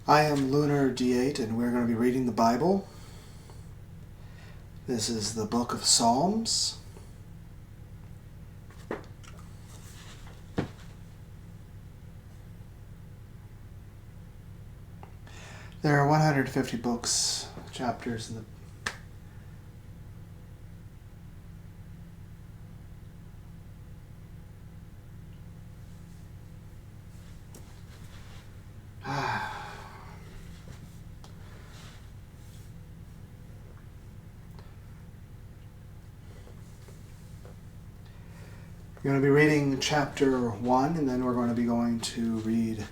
I am Lunar D8 and we're going to be reading the Bible. This is the book of Psalms. There are 150 books, chapters in the We're going to be reading chapter 1, and then we're going to be going to read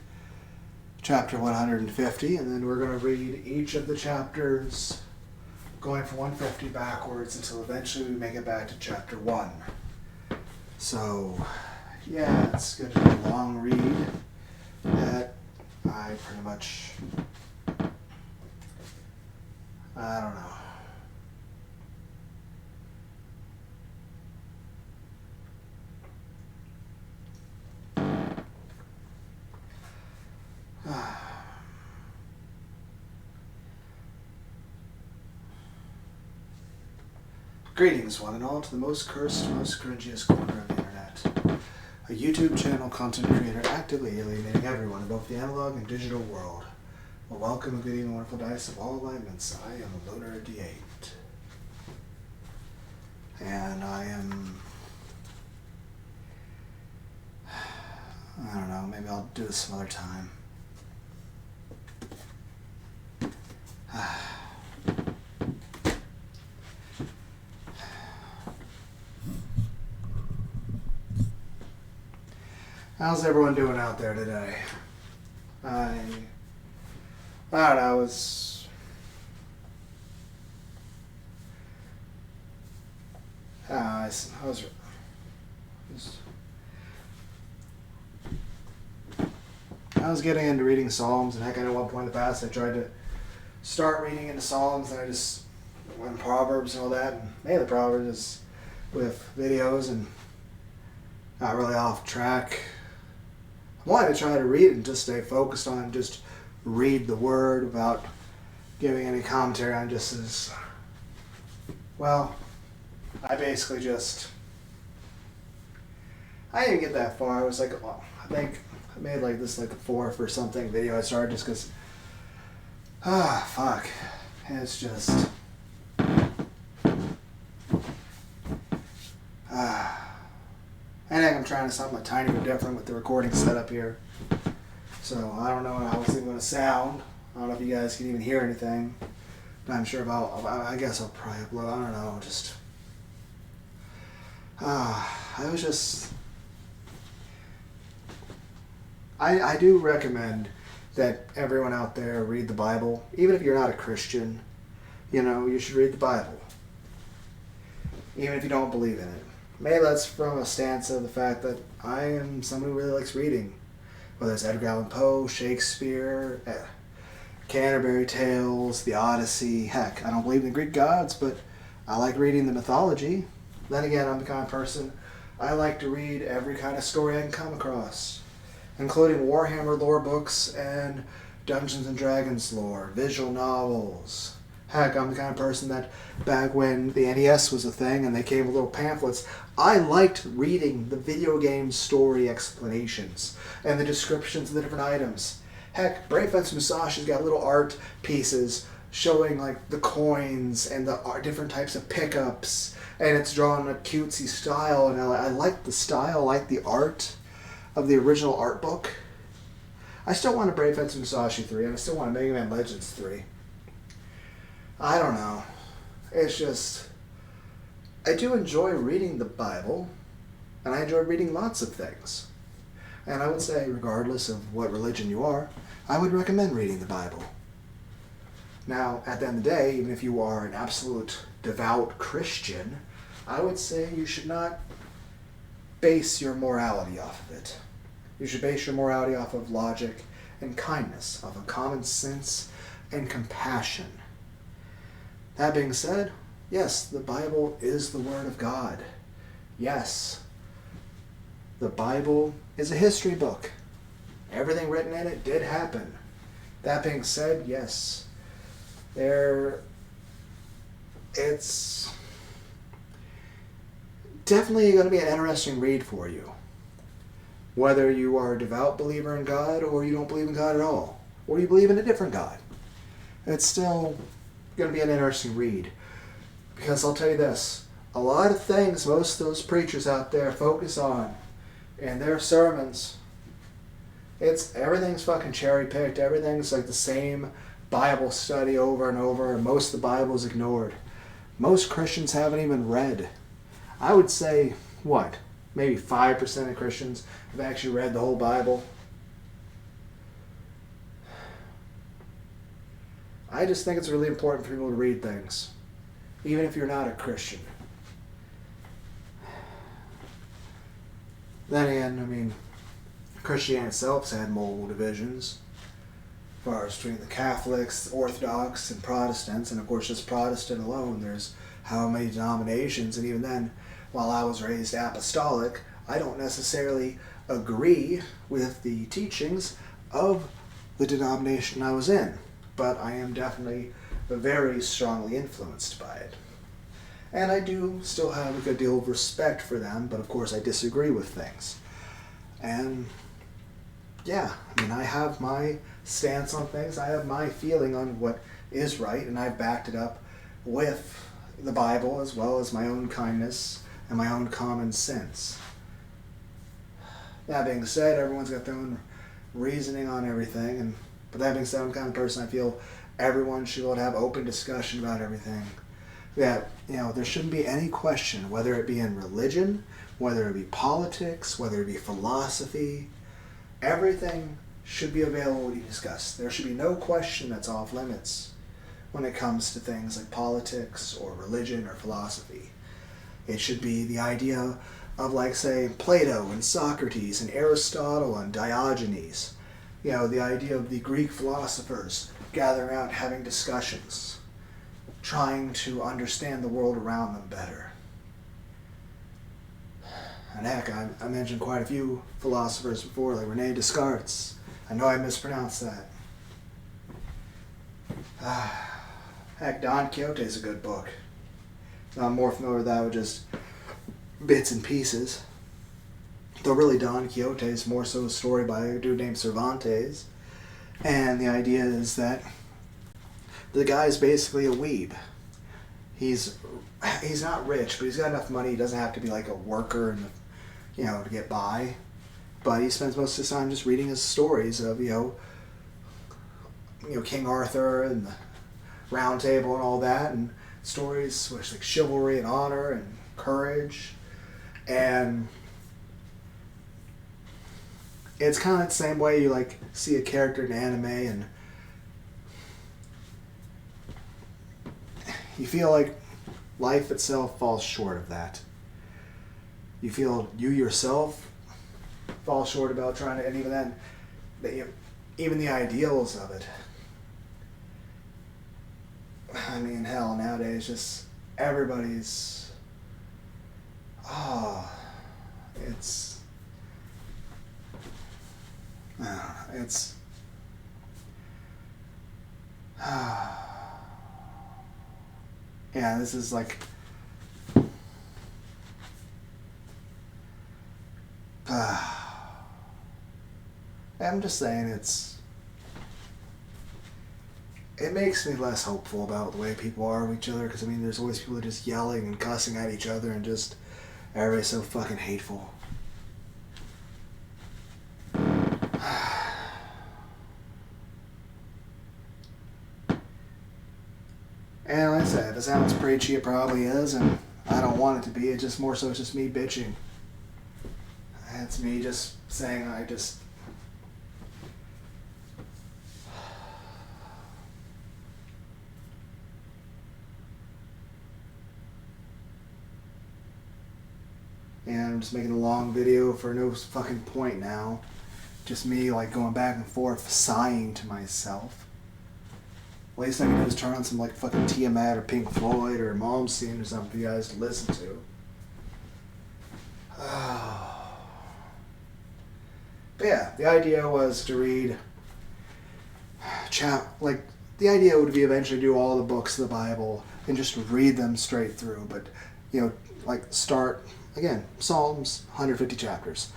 chapter 150, and then we're going to read each of the chapters going from 150 backwards until eventually we make it back to chapter 1. So, yeah, it's going to be a long read that I pretty much, I don't know. Greetings, one and all, to the most cursed, most cringiest corner of the internet. A YouTube channel content creator actively alienating everyone in both the analog and digital world. Well, welcome and good evening, wonderful dice of all alignments. I am Lunar D8. And I don't know, maybe I'll do this some other time. How's everyone doing out there today? I don't know, I was getting into reading Psalms, and heck, I know at one point in the past I tried to start reading into Psalms, and I just went Proverbs and all that, and mainly Proverbs is with videos and not really off track. I wanted to try to read and just stay focused on just read the word without giving any commentary on just as well. I basically I didn't get that far. I was like, I think I made like this like the fourth or something video I started just because fuck. It's just I think I'm trying something a tiny bit different with the recording setup here. So I don't know how it's even going to sound. I don't know if you guys can even hear anything. I'm sure about, I guess I'll probably upload, I don't know, just I do recommend that everyone out there read the Bible. Even if you're not a Christian, you should read the Bible. Even if you don't believe in it. Maybe that's from a stance of the fact that I am someone who really likes reading. Whether it's Edgar Allan Poe, Shakespeare, Canterbury Tales, the Odyssey. Heck, I don't believe in the Greek gods, but I like reading the mythology. Then again, I'm the kind of person, I like to read every kind of story I can come across, including Warhammer lore books and Dungeons and Dragons lore, visual novels. Heck, I'm the kind of person that back when the NES was a thing and they came with little pamphlets, I liked reading the video game story explanations and the descriptions of the different items. Heck, Brave Fence Musashi's got little art pieces showing like the coins and the different types of pickups, and it's drawn in a cutesy style, and I like the style, I like the art of the original art book. I still want a Brave Fence Musashi 3, and I still want a Mega Man Legends 3. I don't know. It's just, I do enjoy reading the Bible, and I enjoy reading lots of things. And I would say, regardless of what religion you are, I would recommend reading the Bible. Now, at the end of the day, even if you are an absolute devout Christian, I would say you should not base your morality off of it. You should base your morality off of logic and kindness, off of common sense and compassion. That being said, yes, the Bible is the Word of God. Yes, the Bible is a history book. Everything written in it did happen. That being said, yes, it's definitely going to be an interesting read for you. Whether you are a devout believer in God or you don't believe in God at all, or you believe in a different God, it's still going to be an interesting read. Because I'll tell you this, a lot of things most of those preachers out there focus on in their sermons, everything's fucking cherry picked, everything's like the same Bible study over and over, and most of the Bible's ignored. Most Christians haven't even read. I would say, maybe 5% of Christians have actually read the whole Bible. I just think it's really important for people to read things, even if you're not a Christian. Then again, Christianity itself's had multiple divisions, as far as between the Catholics, Orthodox, and Protestants, and of course just Protestant alone, there's how many denominations, and even then, while I was raised apostolic, I don't necessarily agree with the teachings of the denomination I was in, but I am definitely very strongly influenced by it. And I do still have a good deal of respect for them, but of course I disagree with things. And yeah, I have my stance on things, I have my feeling on what is right, and I've backed it up with the Bible as well as my own kindness and my own common sense. That being said, everyone's got their own reasoning on everything, but that being said, I'm the kind of person I feel everyone should be able to have open discussion about everything. That, there shouldn't be any question, whether it be in religion, whether it be politics, whether it be philosophy, everything should be available to be discussed. There should be no question that's off limits when it comes to things like politics or religion or philosophy. It should be the idea of, like, say, Plato and Socrates and Aristotle and Diogenes. The idea of the Greek philosophers gathering around having discussions, trying to understand the world around them better. And heck, I mentioned quite a few philosophers before, like Rene Descartes. I know I mispronounced that. Heck, Don Quixote is a good book. I'm more familiar with that with just bits and pieces. Though really Don Quixote is more so a story by a dude named Cervantes. And the idea is that the guy's basically a weeb. He's not rich, but he's got enough money. He doesn't have to be like a worker and to get by. But he spends most of his time just reading his stories of King Arthur and the Round Table and all that, and stories which like chivalry and honor and courage. And it's kind of the same way you like see a character in anime and you feel like life itself falls short of that. You feel you yourself fall short about trying to, and even then, even the ideals of it. Hell, nowadays, just everybody's, it's, I don't know, it's, yeah, this is like, I'm just saying it makes me less hopeful about the way people are with each other, because there's always people just yelling and cussing at each other and just everybody's so fucking hateful. And like I said, if it sounds preachy, it probably is, and I don't want it to be. It's just more so it's just me bitching. It's me just saying and I'm just making a long video for no fucking point now. Just me like going back and forth sighing to myself. The least I can do is turn on some like fucking Tiamat or Pink Floyd or Malmsteen or something for you guys to listen to. But yeah, the idea was to read like the idea would be eventually do all the books of the Bible and just read them straight through. But, like start, again, Psalms, 150 chapters.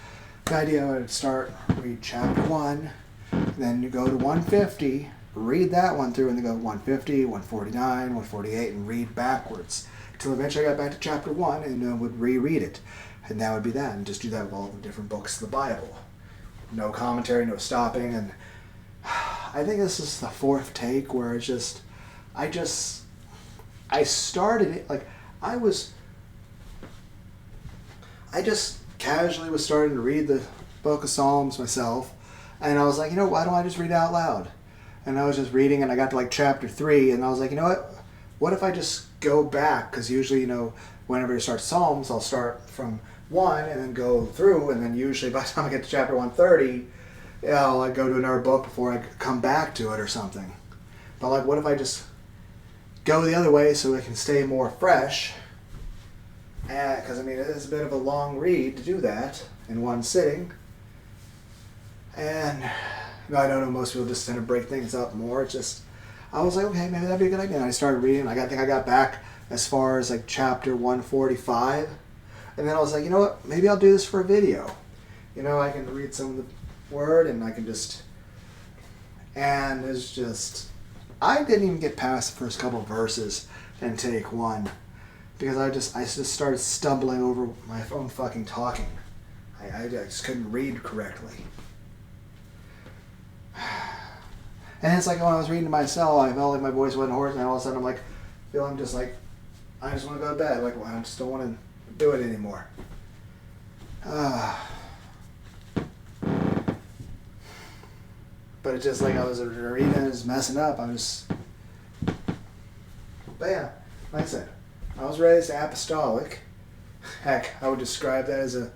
The idea would start, read chapter 1, then you go to 150, read that one through, and then go 150, 149, 148, and read backwards. Until eventually I got back to chapter 1 and then would reread it. And that would be that. And just do that with all the different books of the Bible. No commentary, no stopping. And I think this is the fourth take where I started it, like, I just casually was starting to read the book of Psalms myself. And I was like, why don't I just read it out loud? And I was just reading, and I got to like chapter 3, and I was like, what if I just go back? Because usually, whenever you start Psalms, I'll start from 1 and then go through, and then usually by the time I get to chapter 130, I'll go to another book before I come back to it or something. But like, what if I just go the other way so it can stay more fresh? Because it is a bit of a long read to do that in one sitting. And I don't know, most people just tend to break things up more. I was like, okay, maybe that'd be a good idea. And I started reading. I think I got back as far as like chapter 145. And then I was like, maybe I'll do this for a video. I can read some of the word and I can and it's just, I didn't even get past the first couple of verses in take 1. Because I just started stumbling over my own fucking talking. I just couldn't read correctly. And it's like when I was reading to myself, I felt like my voice wasn't hoarse, and all of a sudden I'm like, I just want to go to bed. Like, well, I just don't want to do it anymore. But it's just like I was reading and just messing up. But yeah, like I said, I was raised apostolic. Heck, I would describe that as a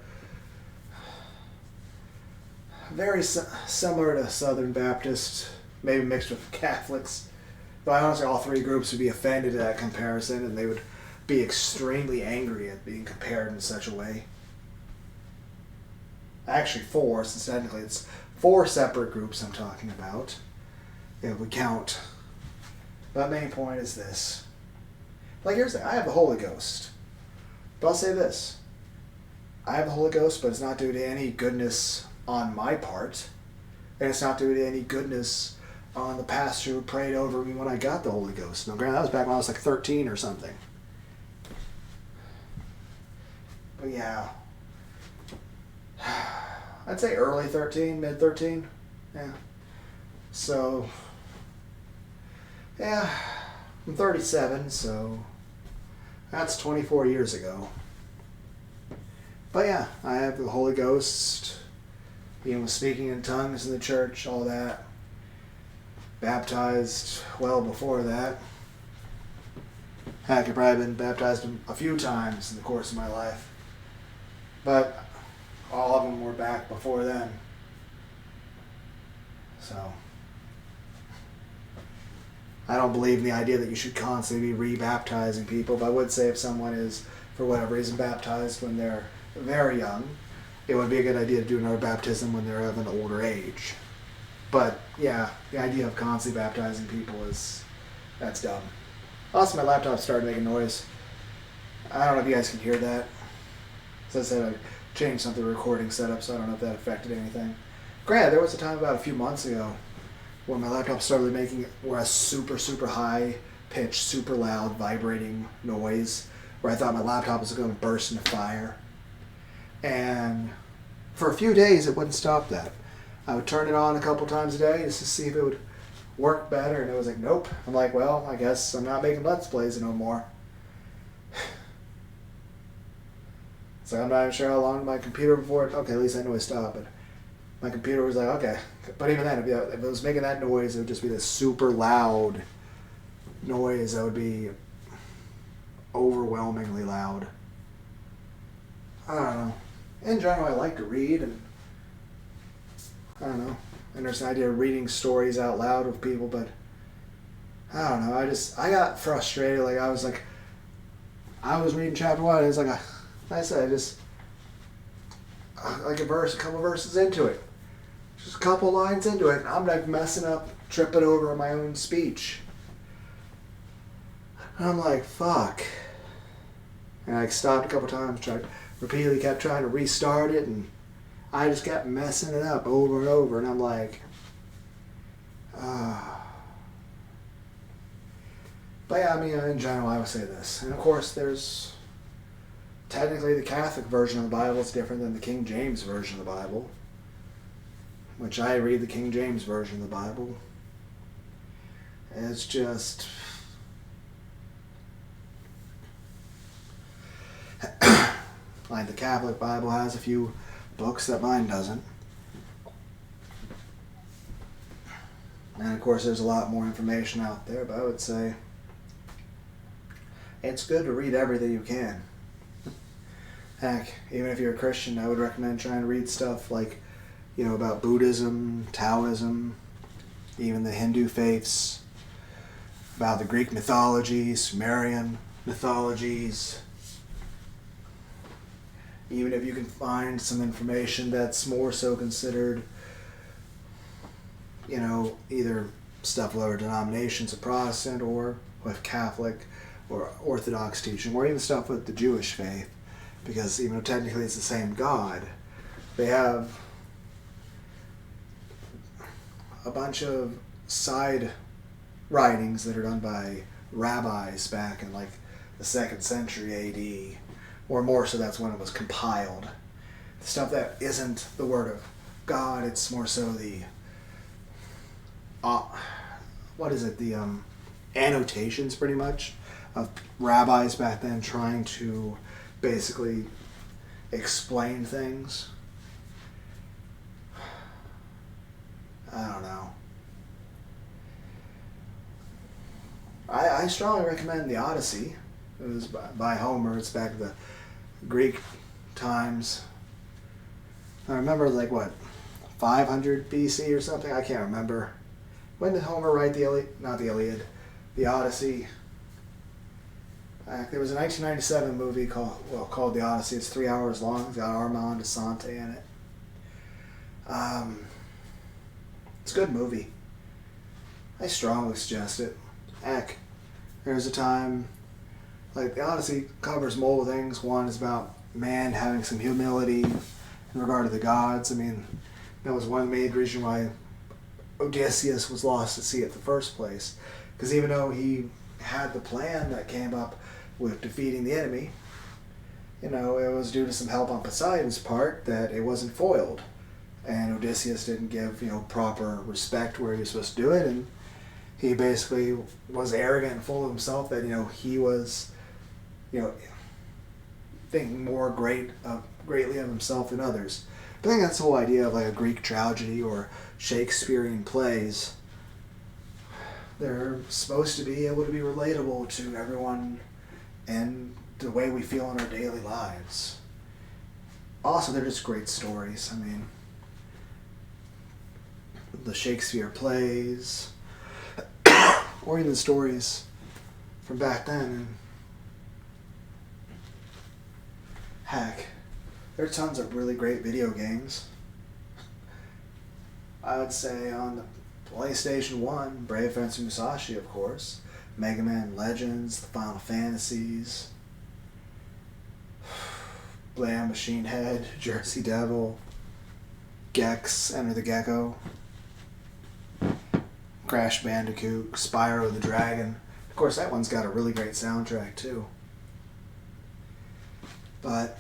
very similar to Southern Baptist, maybe mixed with Catholics. But honestly, all three groups would be offended at that comparison, and they would be extremely angry at being compared in such a way. Actually, 4, since technically it's 4 separate groups I'm talking about, if we count. But main point is this. Like, here's the thing. I have the Holy Ghost. But I'll say this. I have the Holy Ghost, but it's not due to any goodness on my part. And it's not due to any goodness on the pastor who prayed over me when I got the Holy Ghost. Now, granted, that was back when I was like 13 or something. But yeah. I'd say early 13, mid 13. Yeah. So, yeah. I'm 37, so that's 24 years ago. But yeah, I have the Holy Ghost, speaking in tongues in the church, all that. Baptized well before that. Heck, I've probably been baptized a few times in the course of my life. But all of them were back before then. So, I don't believe in the idea that you should constantly be re-baptizing people, but I would say if someone is, for whatever reason, baptized when they're very young, it would be a good idea to do another baptism when they're of an older age. But, yeah, the idea of constantly baptizing people that's dumb. Also, my laptop started making noise. I don't know if you guys can hear that. As I said, I changed something recording setup, so I don't know if that affected anything. Granted, there was a time about a few months ago when my laptop started making a super, super high pitched, super loud, vibrating noise where I thought my laptop was going to burst into fire. And for a few days, it wouldn't stop that. I would turn it on a couple times a day just to see if it would work better, and it was like, nope. I'm like, well, I guess I'm not making Let's Plays no more. So I'm not even sure how long my computer before it, okay, at least I know it stopped, but my computer was like, okay. But even then, if it was making that noise, it would just be this super loud noise that would be overwhelmingly loud. I don't know. In general, I like to read, and I don't know. And there's an idea of reading stories out loud with people, but I don't know. I got frustrated. I was reading chapter 1, and it's like, like I said, a couple verses into it. Just a couple lines into it, and I'm like messing up, tripping over my own speech. And I'm like, fuck. And I stopped a couple times, repeatedly kept trying to restart it, and I just kept messing it up over and over. And I'm like, But yeah, I mean, in general, I would say this. And of course, there's technically the Catholic version of the Bible is different than the King James version of the Bible, which I read the King James version of the Bible. It's just... like the Catholic Bible has a few books that mine doesn't. And of course, there's a lot more information out there, but I would say it's good to read everything you can. Heck, even if you're a Christian, I would recommend trying to read stuff like, about Buddhism, Taoism, even the Hindu faiths, about the Greek mythology, Sumerian mythologies. Even if you can find some information that's more so considered, either stuff with other denominations of Protestant or with Catholic or Orthodox teaching, or even stuff with the Jewish faith, because even though technically it's the same God, they have a bunch of side writings that are done by rabbis back in like the 2nd century AD, or more so that's when it was compiled. The stuff that isn't the Word of God, it's more so the the annotations, pretty much, of rabbis back then trying to basically explain things. I don't know. I strongly recommend the Odyssey. It was by Homer. It's back in the Greek times. I remember, 500 BC or something? I can't remember. When did Homer write the Odyssey? There was a 1997 movie called The Odyssey. It's 3 hours long. It's got Armand Assante in it. It's a good movie. I strongly suggest it. Heck, there's a time, the Odyssey covers multiple things. One is about man having some humility in regard to the gods. I mean, that was one main reason why Odysseus was lost at sea at the first place. Because even though he had the plan that came up with defeating the enemy, it was due to some help on Poseidon's part that it wasn't foiled. And Odysseus didn't give, proper respect where he was supposed to do it. And he basically was arrogant and full of himself that, he was, thinking more greatly of himself than others. But I think that's the whole idea of a Greek tragedy or Shakespearean plays. They're supposed to be able to be relatable to everyone and the way we feel in our daily lives. Also, they're just great stories. I mean, the Shakespeare plays, or even stories from back then. And heck, there are tons of really great video games. I would say on the PlayStation 1, Brave Fencer Musashi, of course, Mega Man Legends, the Final Fantasies, Blam Machine Head, Jersey Devil, Gex, Enter the Gecko, Crash Bandicoot, Spyro the Dragon. Of course, that one's got a really great soundtrack too. But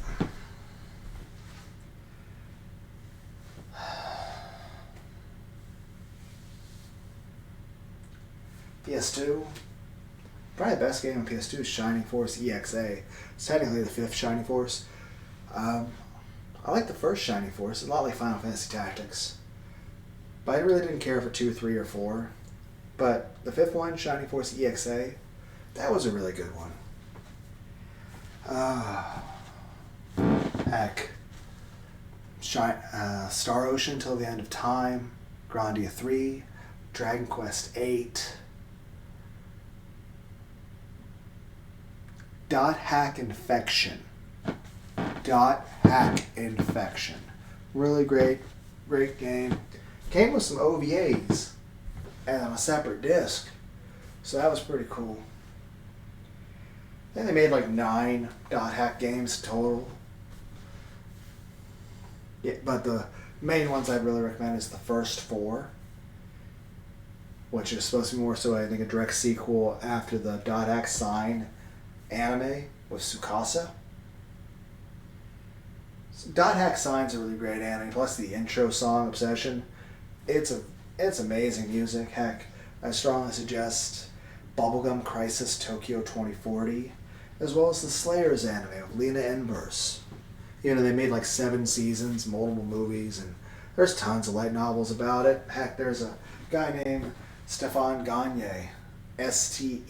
PS2, probably the best game on PS2 is Shining Force EXA. It's technically the 5th Shining Force. I like the first Shining Force. It's a lot like Final Fantasy Tactics. But I really didn't care for 2, 3, or 4. But the 5th one, Shining Force EXA, that was a really good one. Heck. Star Ocean Till the End of Time, Grandia 3, Dragon Quest 8, Hack Infection. Hack Infection. Really great game. Came with some OVAs and on a separate disc. So that was pretty cool. I think they made like 9 dot hack games total. Yeah, but the main ones I'd really recommend is the first 4, which is supposed to be more so, I think, a direct sequel after the dot hack sign anime with Tsukasa. So dot hack sign's a really great anime, plus the intro song Obsession. It's amazing music. Heck, I strongly suggest Bubblegum Crisis Tokyo 2040, as well as the Slayers anime of Lena Inverse. You know, they made like 7 seasons, multiple movies, and there's tons of light novels about it. Heck, there's a guy named Stefan Gagne, Stefan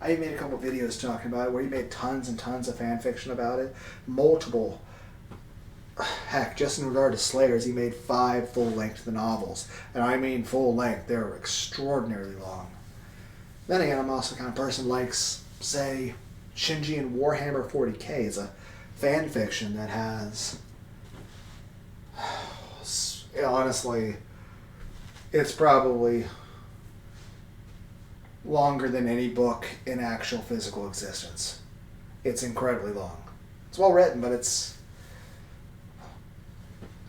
I even made a couple videos talking about it where he made tons and tons of fan fiction about it. Multiple. Heck, just in regard to Slayers, he made 5 full-length novels. And I mean full-length. They're extraordinarily long. Then again, I'm also the kind of person who likes, say, Shinji and Warhammer 40k is a fan fiction that has... honestly, it's probably longer than any book in actual physical existence. It's incredibly long. It's well written, but it's...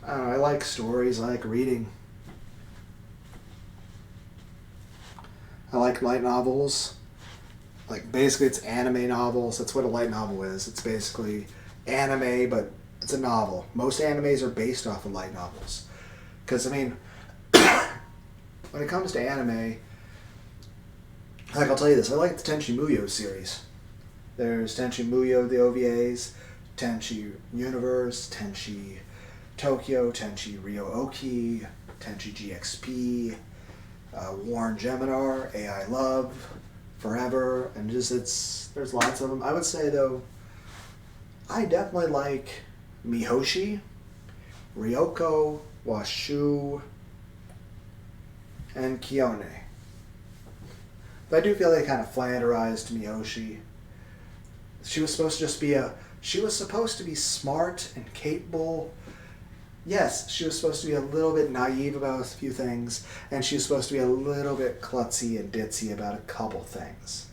I don't know, I like stories, I like reading. I like light novels. Like, basically it's anime novels. That's what a light novel is. It's basically anime, but it's a novel. Most animes are based off of light novels. Because, I mean, when it comes to anime, like, I'll tell you this, I like the Tenchi Muyo series. There's Tenchi Muyo, the OVAs, Tenchi Universe, Tenchi Tokyo, Tenchi Ryo-Oki, Tenchi GXP, Warren Geminar, AI Love, Forever, and just there's lots of them. I would say, though, I definitely like Mihoshi, Ryoko, Washu, and Kione. But I do feel they kind of flanderized Miyoshi. She was supposed to just be she was supposed to be smart and capable. Yes, she was supposed to be a little bit naive about a few things, and she was supposed to be a little bit klutzy and ditzy about a couple things.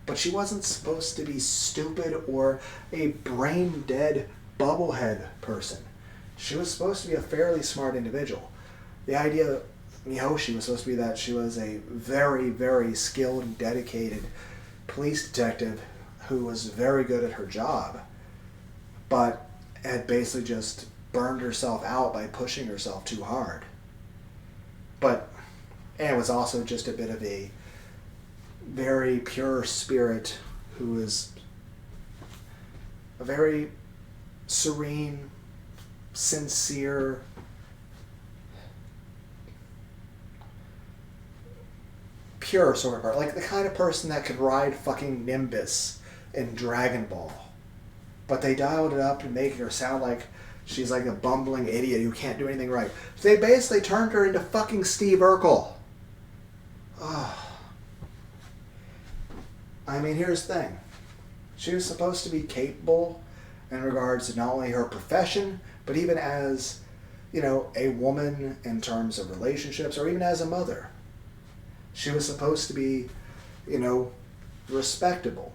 But she wasn't supposed to be stupid or a brain-dead bubblehead person. She was supposed to be a fairly smart individual. The idea that Mihoshi was supposed to be that she was a very, very skilled and dedicated police detective who was very good at her job, but had basically just burned herself out by pushing herself too hard. But and was also just a bit of a very pure spirit who is a very serene, sincere, pure sort of art. Like the kind of person that could ride fucking Nimbus in Dragon Ball. But they dialed it up to make her sound like she's like a bumbling idiot who can't do anything right. So they basically turned her into fucking Steve Urkel. Oh. I mean, here's the thing. She was supposed to be capable in regards to not only her profession, but even as, you know, a woman in terms of relationships, or even as a mother. She was supposed to be, you know, respectable,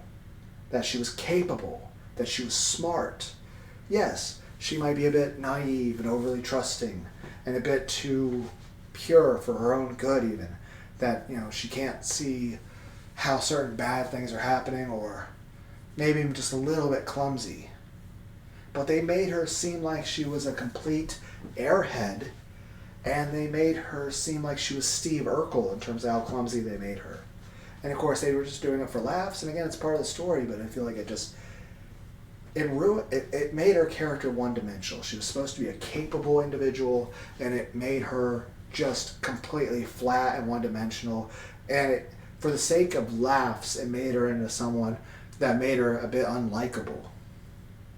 that she was capable, that she was smart. Yes, she might be a bit naive and overly trusting and a bit too pure for her own good even, that, you know, she can't see how certain bad things are happening, or maybe even just a little bit clumsy. But they made her seem like she was a complete airhead, and they made her seem like she was Steve Urkel in terms of how clumsy they made her. And of course they were just doing it for laughs, and again, it's part of the story, but I feel like it made her character one-dimensional. She was supposed to be a capable individual, and it made her just completely flat and one-dimensional, and for the sake of laughs, it made her into someone that made her a bit unlikable.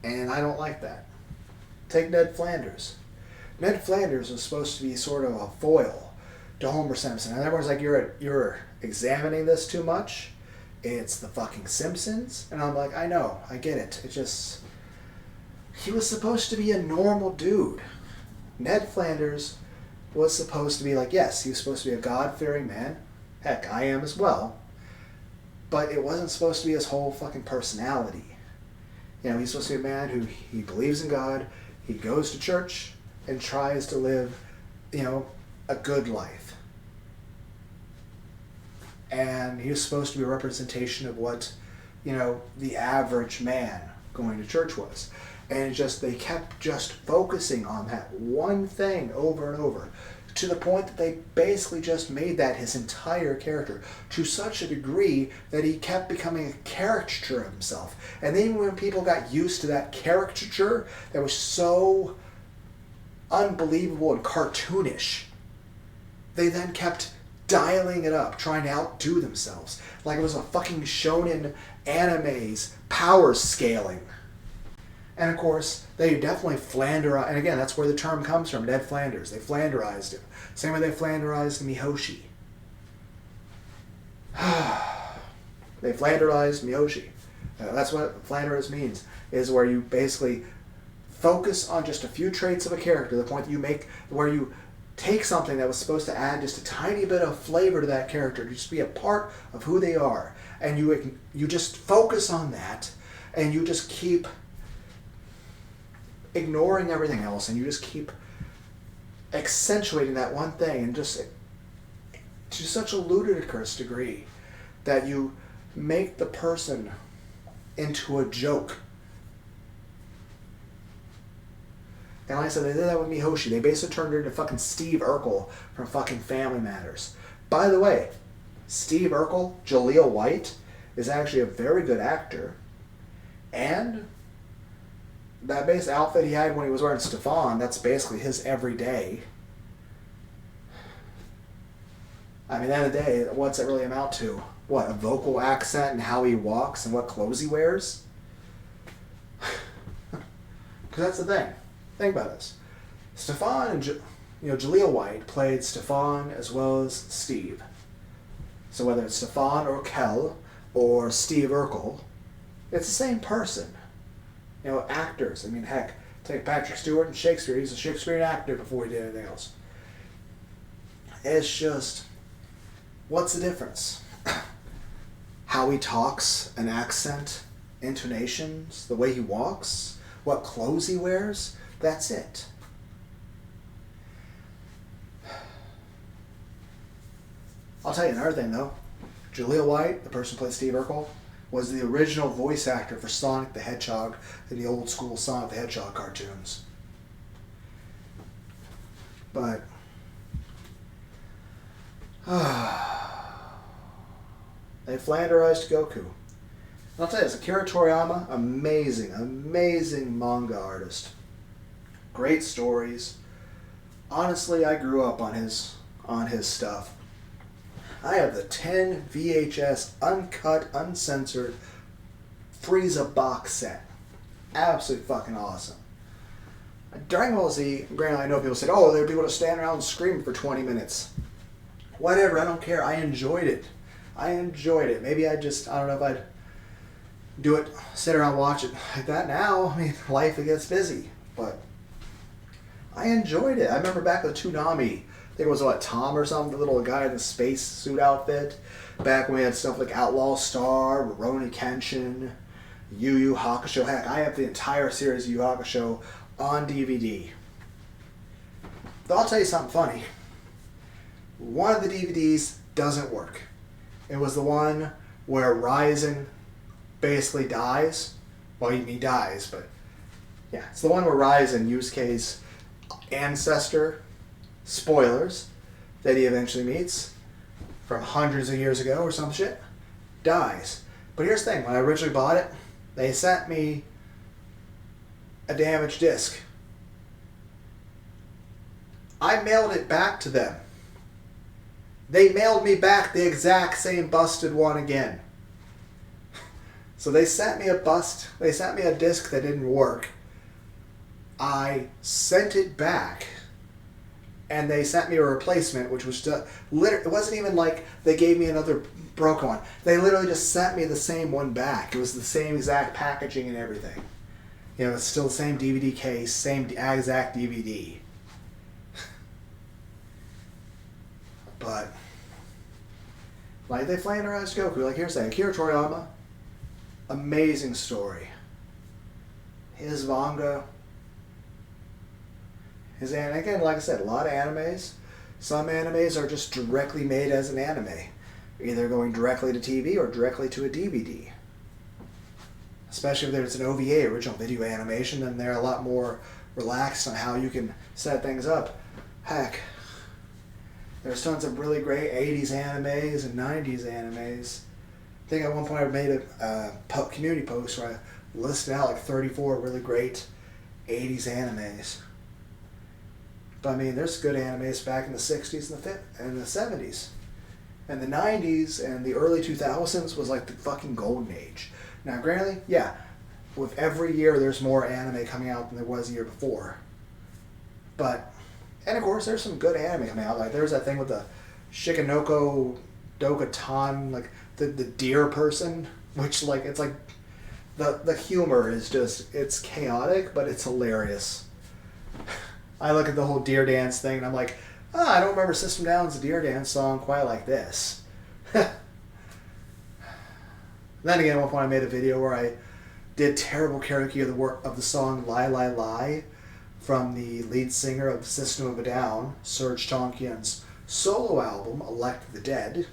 And I don't like that. Take Ned Flanders. Ned Flanders was supposed to be sort of a foil to Homer Simpson. And everyone's like, you're examining this too much. It's the fucking Simpsons. And I'm like, I know, I get it. It just... He was supposed to be a normal dude. Ned Flanders was supposed to be like, yes, he was supposed to be a God-fearing man. Heck, I am as well. But it wasn't supposed to be his whole fucking personality. You know, he's supposed to be a man who he believes in God, he goes to church, and tries to live, you know, a good life. And he was supposed to be a representation of what, you know, the average man going to church was. And they kept just focusing on that one thing over and over, to the point that they basically just made that his entire character, to such a degree that he kept becoming a caricature of himself. And then when people got used to that caricature that was so unbelievable and cartoonish, they then kept dialing it up, trying to outdo themselves, like it was a fucking shonen anime's power scaling. And of course, they definitely Flanderized, and again, that's where the term comes from, Ned Flanders. They Flanderized him. Same way they Flanderized Mihoshi. They Flanderized Mihoshi. That's what Flanders means, is where you basically focus on just a few traits of a character, to the point that where you take something that was supposed to add just a tiny bit of flavor to that character, to just be a part of who they are, and you just focus on that, and you just keep ignoring everything else, and you just keep accentuating that one thing, and just to such a ludicrous degree that you make the person into a joke. And like I said, they did that with Mihoshi. They basically turned her into fucking Steve Urkel from fucking Family Matters. By the way, Steve Urkel, Jaleel White, is actually a very good actor. And that base outfit he had when he was wearing Stefan, that's basically his everyday. I mean, at the end of the day, what's it really amount to? What, a vocal accent and how he walks and what clothes he wears? Because that's the thing. Think about this. Stefan and Jaleel White played Stefan as well as Steve. So whether it's Stefan or Kel or Steve Urkel, it's the same person. You know, actors. I mean, heck, take Patrick Stewart and Shakespeare. He's a Shakespearean actor before he did anything else. It's just, what's the difference? How he talks, an accent, intonations, the way he walks, what clothes he wears. That's it. I'll tell you another thing, though. Jaleel White, the person who played Steve Urkel, was the original voice actor for Sonic the Hedgehog in the old school Sonic the Hedgehog cartoons. But they Flanderized Goku. I'll tell you this, Akira Toriyama, amazing manga artist. Great stories. Honestly, I grew up on his stuff. I have the 10 VHS uncut, uncensored Frieza box set. Absolutely fucking awesome. Dragon Ball Z, granted, I know people said, oh, there'd be able to stand around and scream for 20 minutes. Whatever, I don't care. I enjoyed it. Maybe I don't know if I'd do it, sit around, watch it like that now. I mean, life, it gets busy. But I enjoyed it. I remember back with Toonami, I think it was Tom or something, the little guy in the space suit outfit. Back when we had stuff like Outlaw Star, Rurouni Kenshin, Yu Yu Hakusho. Heck, I have the entire series of Yu Yu Hakusho on DVD. But I'll tell you something funny. One of the DVDs doesn't work. It was the one where Ryzen basically dies. Well, he dies, but yeah, it's the one where Ryzen, Yusuke's ancestor, spoilers, that he eventually meets from hundreds of years ago or some shit, dies. But here's the thing, when I originally bought it, they sent me a damaged disc. I mailed it back to them. They mailed me back the exact same busted one again. So they sent me a disc that didn't work. I sent it back, and they sent me a replacement, which was it wasn't even like they gave me another broken one. They literally just sent me the same one back. It was the same exact packaging and everything. You know, it's still the same DVD case, same exact DVD. But like they flanderized Goku. Like here's that Akira Toriyama, amazing story. His manga, and again, like I said, a lot of animes. Some animes are just directly made as an anime, either going directly to TV or directly to a DVD. Especially if there's an OVA, original video animation, then they're a lot more relaxed on how you can set things up. Heck, there's tons of really great 80s animes and 90s animes. I think at one point I made a community post where I listed out like 34 really great 80s animes. But I mean, there's good animes back in the 60s and the 70s. And the 90s and the early 2000s was like the fucking golden age. Now, granted, yeah, with every year there's more anime coming out than there was the year before. But, and of course, there's some good anime coming out. Like, there's that thing with the Shikinoko Dokatan, like the deer person, which, like, it's like, the humor is just, it's chaotic, but it's hilarious. I look at the whole deer dance thing and I'm like, I don't remember System Down's deer dance song quite like this. Then again, at one point I made a video where I did terrible karaoke of the song Lie Lie Lie from the lead singer of System of a Down, Serge Tankian's solo album, Elect the Dead,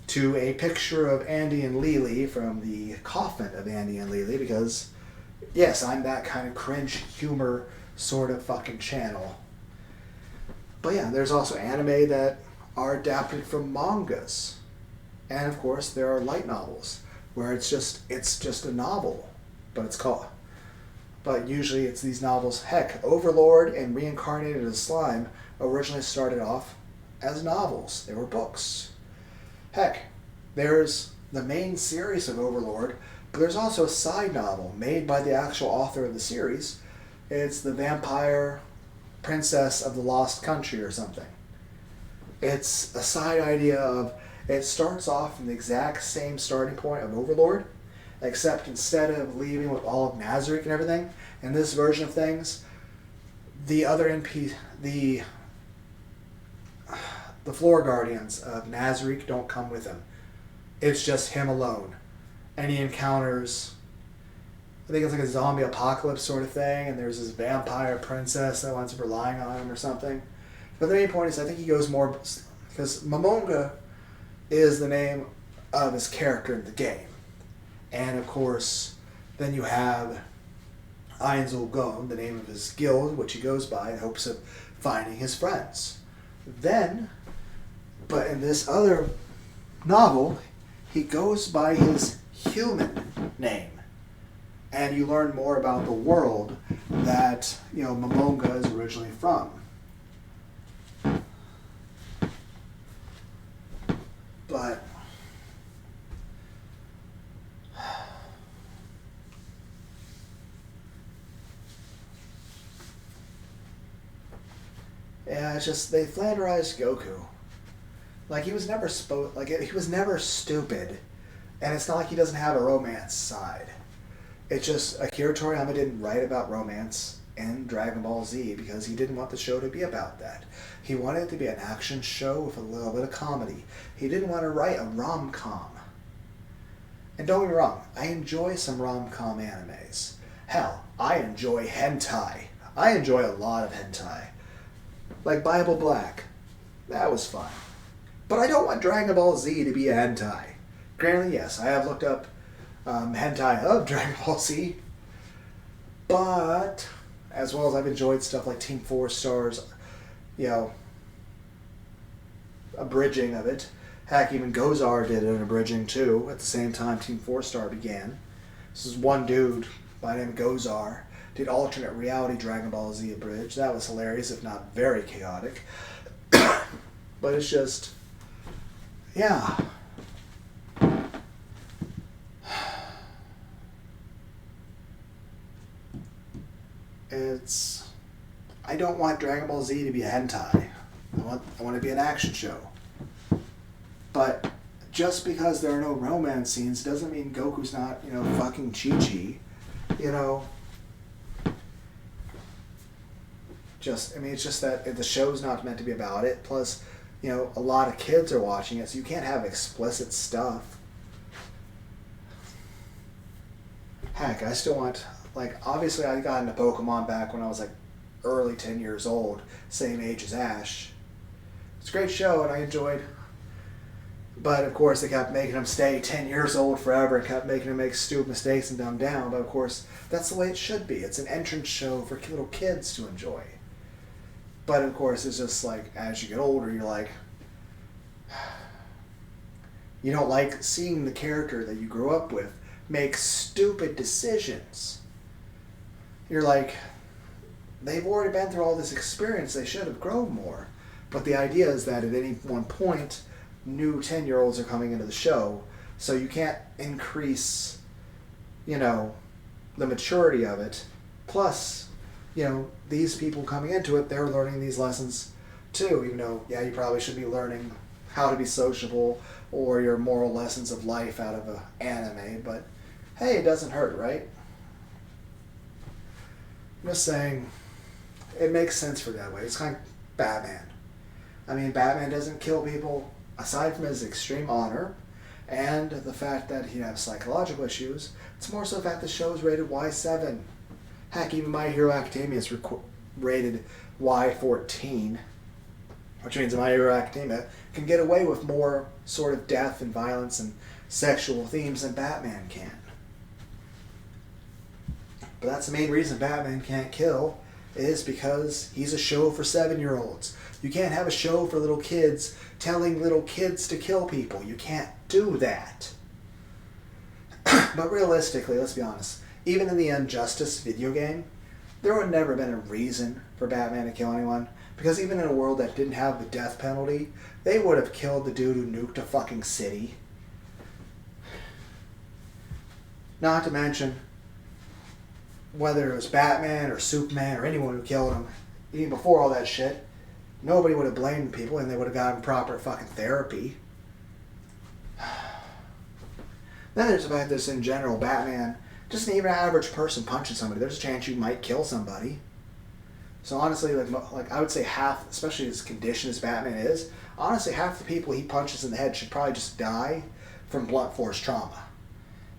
to a picture of Andy and Lily from the coffin of Andy and Lily, because, yes, I'm that kind of cringe humor sort of fucking channel. But yeah, there's also anime that are adapted from mangas. And of course, there are light novels where it's just a novel, but usually it's these novels. Heck, Overlord and Reincarnated as Slime originally started off as novels. They were books. Heck, there's the main series of Overlord, but there's also a side novel made by the actual author of the series. It's the Vampire Princess of the Lost Country or something. It's a side idea of, it starts off from the exact same starting point of Overlord, except instead of leaving with all of Nazarick and everything, in this version of things, the other the floor guardians of Nazarick don't come with him. It's just him alone. And he encounters, I think it's like a zombie apocalypse sort of thing, and there's this vampire princess that winds up relying on him or something. But the main point is, I think he goes more, because Momonga is the name of his character in the game. And of course, then you have Ainzul Gon, the name of his guild, which he goes by in hopes of finding his friends. Then, but in this other novel, he goes by his human name. And you learn more about the world that, Momonga is originally from. But yeah, it's just they flanderized Goku. Like he was never he was never stupid, and it's not like he doesn't have a romance side. It's just Akira Toriyama didn't write about romance in Dragon Ball Z because he didn't want the show to be about that. He wanted it to be an action show with a little bit of comedy. He didn't want to write a rom-com. And don't get me wrong, I enjoy some rom-com animes. Hell, I enjoy hentai. I enjoy a lot of hentai. Like Bible Black. That was fun. But I don't want Dragon Ball Z to be a hentai. Granted, yes, I have looked up hentai of Dragon Ball Z. But, as well as I've enjoyed stuff like Team 4 Star's, abridging of it. Heck, even Gozar did an abridging too, at the same time Team 4 Star began. This is one dude by the name of Gozar, did alternate reality Dragon Ball Z abridged. That was hilarious, if not very chaotic. But it's just, yeah. I don't want Dragon Ball Z to be a hentai. I want to be an action show. But just because there are no romance scenes doesn't mean Goku's not, fucking Chi-Chi. It's just that the show's not meant to be about it. Plus, You know, a lot of kids are watching it, so you can't have explicit stuff. Heck, I still want, like, obviously I got into Pokemon back when I was like early 10 years old, same age as Ash. It's a great show and I enjoyed. But of course they kept making him stay 10 years old forever and kept making him make stupid mistakes and dumb down. But of course, that's the way it should be. It's an entrance show for little kids to enjoy. But of course, it's just like, as you get older, you're like, you don't like seeing the character that you grew up with make stupid decisions. You're like, they've already been through all this experience, they should have grown more. But the idea is that at any one point, new 10-year-olds are coming into the show, so you can't increase, you know, the maturity of it. Plus, you know, these people coming into it, they're learning these lessons too, even though, yeah, you probably should be learning how to be sociable or your moral lessons of life out of an anime, but hey, it doesn't hurt, right? I'm just saying, it makes sense for that way. It's kind of Batman. I mean, Batman doesn't kill people, aside from his extreme honor and the fact that he has psychological issues. It's more so the fact the show is rated Y7. Heck, even My Hero Academia is rated Y14, which means My Hero Academia can get away with more sort of death and violence and sexual themes than Batman can. But that's the main reason Batman can't kill, is because he's a show for 7-year-olds. You can't have a show for little kids telling little kids to kill people. You can't do that. But realistically, let's be honest, even in the Injustice video game, there would never been a reason for Batman to kill anyone. Because even in a world that didn't have the death penalty, they would have killed the dude who nuked a fucking city. Not to mention, whether it was Batman or Superman or anyone who killed him, even before all that shit, nobody would have blamed people and they would have gotten proper fucking therapy. Then there's the fact that in general, Batman, just even an average person punching somebody, there's a chance you might kill somebody. So honestly, like I would say half, especially as conditioned as Batman is, honestly half the people he punches in the head should probably just die from blunt force trauma.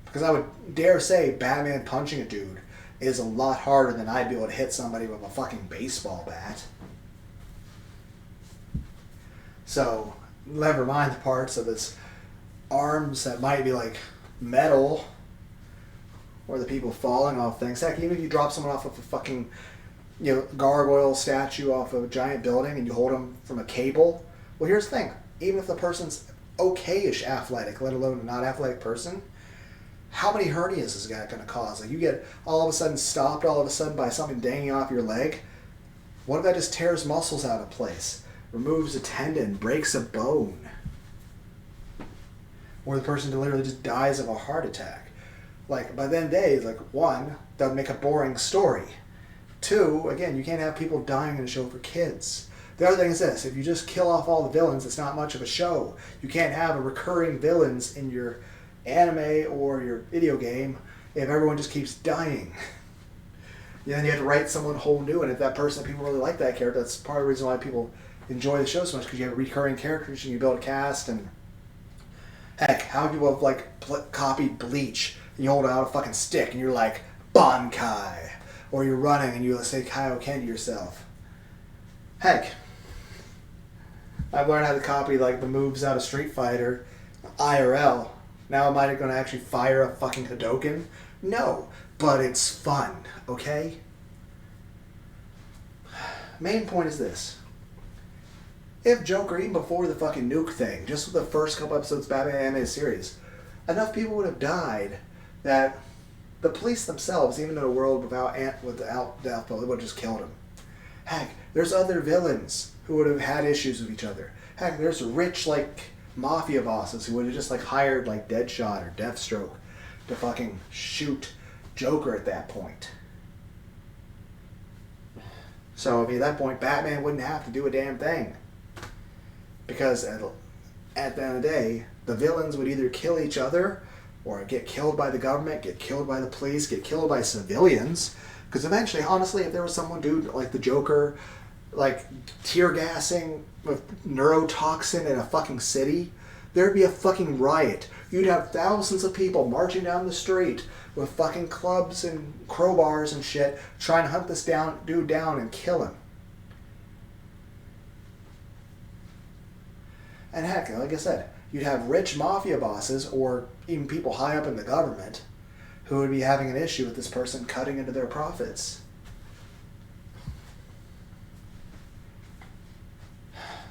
Because I would dare say Batman punching a dude is a lot harder than I'd be able to hit somebody with a fucking baseball bat. So, never mind the parts of his arms that might be like metal, or the people falling off things. Heck, even if you drop someone off of a fucking, you know, gargoyle statue off of a giant building and you hold them from a cable, well, here's the thing. Even if the person's okay-ish athletic, let alone a not athletic person, how many hernias is that going to cause? Like, you get all of a sudden stopped all of a sudden by something dangling off your leg. What if that just tears muscles out of place, removes a tendon, breaks a bone? Or the person literally just dies of a heart attack. Like, by then days, like, one, that would make a boring story. Two, again, you can't have people dying in a show for kids. The other thing is this, if you just kill off all the villains, it's not much of a show. You can't have a recurring villains in your anime or your video game if everyone just keeps dying. Then you have to write someone whole new, and if that person, people really like that character, that's part of the reason why people enjoy the show so much, because you have recurring characters and you build a cast. And heck, how many people have like copied Bleach and you hold out a fucking stick and you're like, Bankai, or you're running and you say Kaioken to yourself. Heck, I've learned how to copy like the moves out of Street Fighter IRL. Now am I going to actually fire a fucking Hadouken? No, but it's fun, okay? Main point is this. If Joker, even before the fucking nuke thing, just with the first couple episodes of Batman animated series, enough people would have died that the police themselves, even in a world without death, they would have just killed him. Heck, there's other villains who would have had issues with each other. Heck, there's rich, like, mafia bosses who would have just, like, hired, like, Deadshot or Deathstroke to fucking shoot Joker at that point. So, I mean, at that point, Batman wouldn't have to do a damn thing. Because at the end of the day, the villains would either kill each other or get killed by the government, get killed by the police, get killed by civilians. Because eventually, honestly, if there was someone, dude, like the Joker like tear gassing with neurotoxin in a fucking city, there'd be a fucking riot. You'd have thousands of people marching down the street with fucking clubs and crowbars and shit trying to hunt this dude down and kill him. And heck, like I said, you'd have rich mafia bosses or even people high up in the government who would be having an issue with this person cutting into their profits.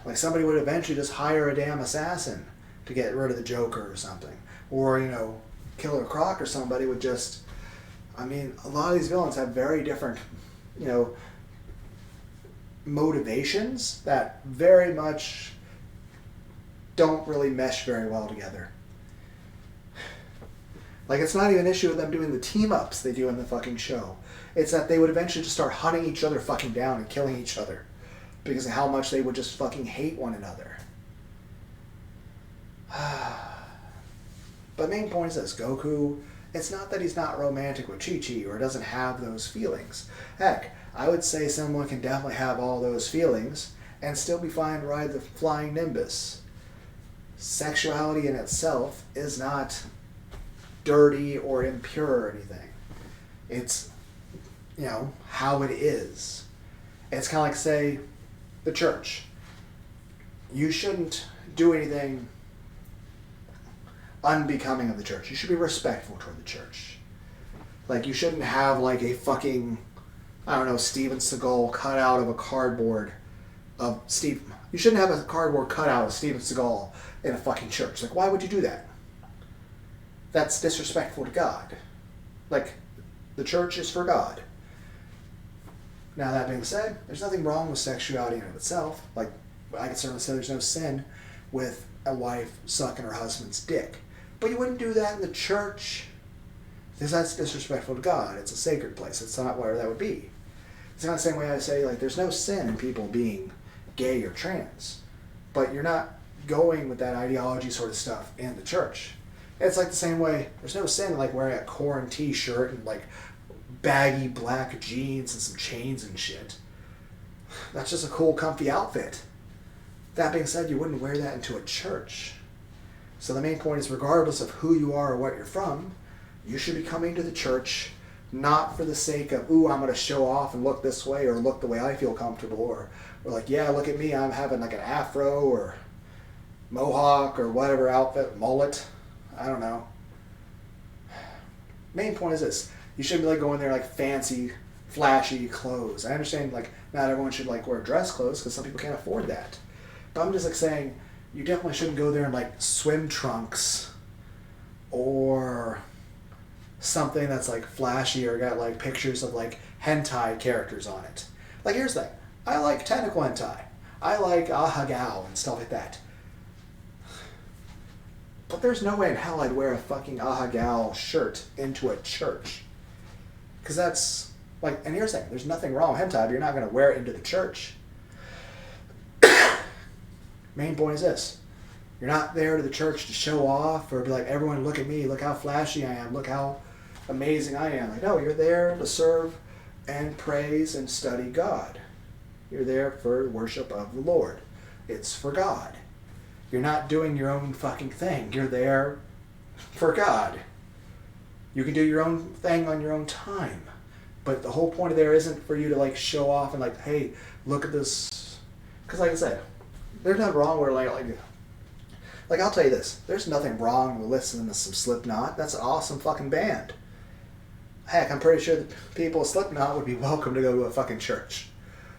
Like somebody would eventually just hire a damn assassin to get rid of the Joker or something. Or, Killer Croc or somebody would just... I mean, a lot of these villains have very different, motivations that very much don't really mesh very well together. Like, it's not even an issue with them doing the team-ups they do in the fucking show. It's that they would eventually just start hunting each other fucking down and killing each other because of how much they would just fucking hate one another. But main point is this, Goku, it's not that he's not romantic with Chi-Chi or doesn't have those feelings. Heck, I would say someone can definitely have all those feelings and still be fine to ride the flying Nimbus. Sexuality in itself is not dirty or impure or anything. It's, how it is. It's kind of like, say, the church. You shouldn't do anything unbecoming of the church. You should be respectful toward the church. Like, you shouldn't have, like, a fucking, Steven Seagal cut out of a cardboard of Steve. You shouldn't have a cardboard cutout of Steven Seagal in a fucking church. Like, why would you do that? That's disrespectful to God. Like, the church is for God. Now, that being said, there's nothing wrong with sexuality in and of itself. Like, I can certainly say there's no sin with a wife sucking her husband's dick. But you wouldn't do that in the church, because that's disrespectful to God. It's a sacred place. It's not where that would be. It's not the same way I say, like, there's no sin in people being gay or trans. But you're not going with that ideology sort of stuff in the church. It's like the same way, there's no sin in, like, wearing a Korn t-shirt and, like, baggy black jeans and some chains and shit. That's just a cool, comfy outfit. That being said, you wouldn't wear that into a church. So the main point is, regardless of who you are or what you're from, you should be coming to the church not for the sake of, ooh, I'm going to show off and look this way or look the way I feel comfortable, or like, yeah, look at me, I'm having like an afro or mohawk or whatever outfit, mullet, I don't know. Main point is this, you shouldn't be like going there like fancy, flashy clothes. I understand like not everyone should like wear dress clothes because some people can't afford that. But I'm just like saying, you definitely shouldn't go there in like swim trunks or something that's like flashy or got like pictures of like hentai characters on it. Like, here's the thing, I like tentacle hentai. I like ahagao and stuff like that. But there's no way in hell I'd wear a fucking ahagao shirt into a church. Because that's like, and here's the thing, there's nothing wrong with hentai, but you're not going to wear it into the church. Main point is this, you're not there to the church to show off or be like, everyone look at me, look how flashy I am, look how amazing I am. Like, no, you're there to serve and praise and study God. You're there for worship of the Lord. It's for God. You're not doing your own fucking thing. You're there for God. You can do your own thing on your own time. But the whole point of there isn't for you to like show off and like, hey, look at this. Because like I said, there's nothing wrong with like I'll tell you this, there's nothing wrong with listening to some Slipknot. That's an awesome fucking band. Heck, I'm pretty sure the people of Slipknot would be welcome to go to a fucking church.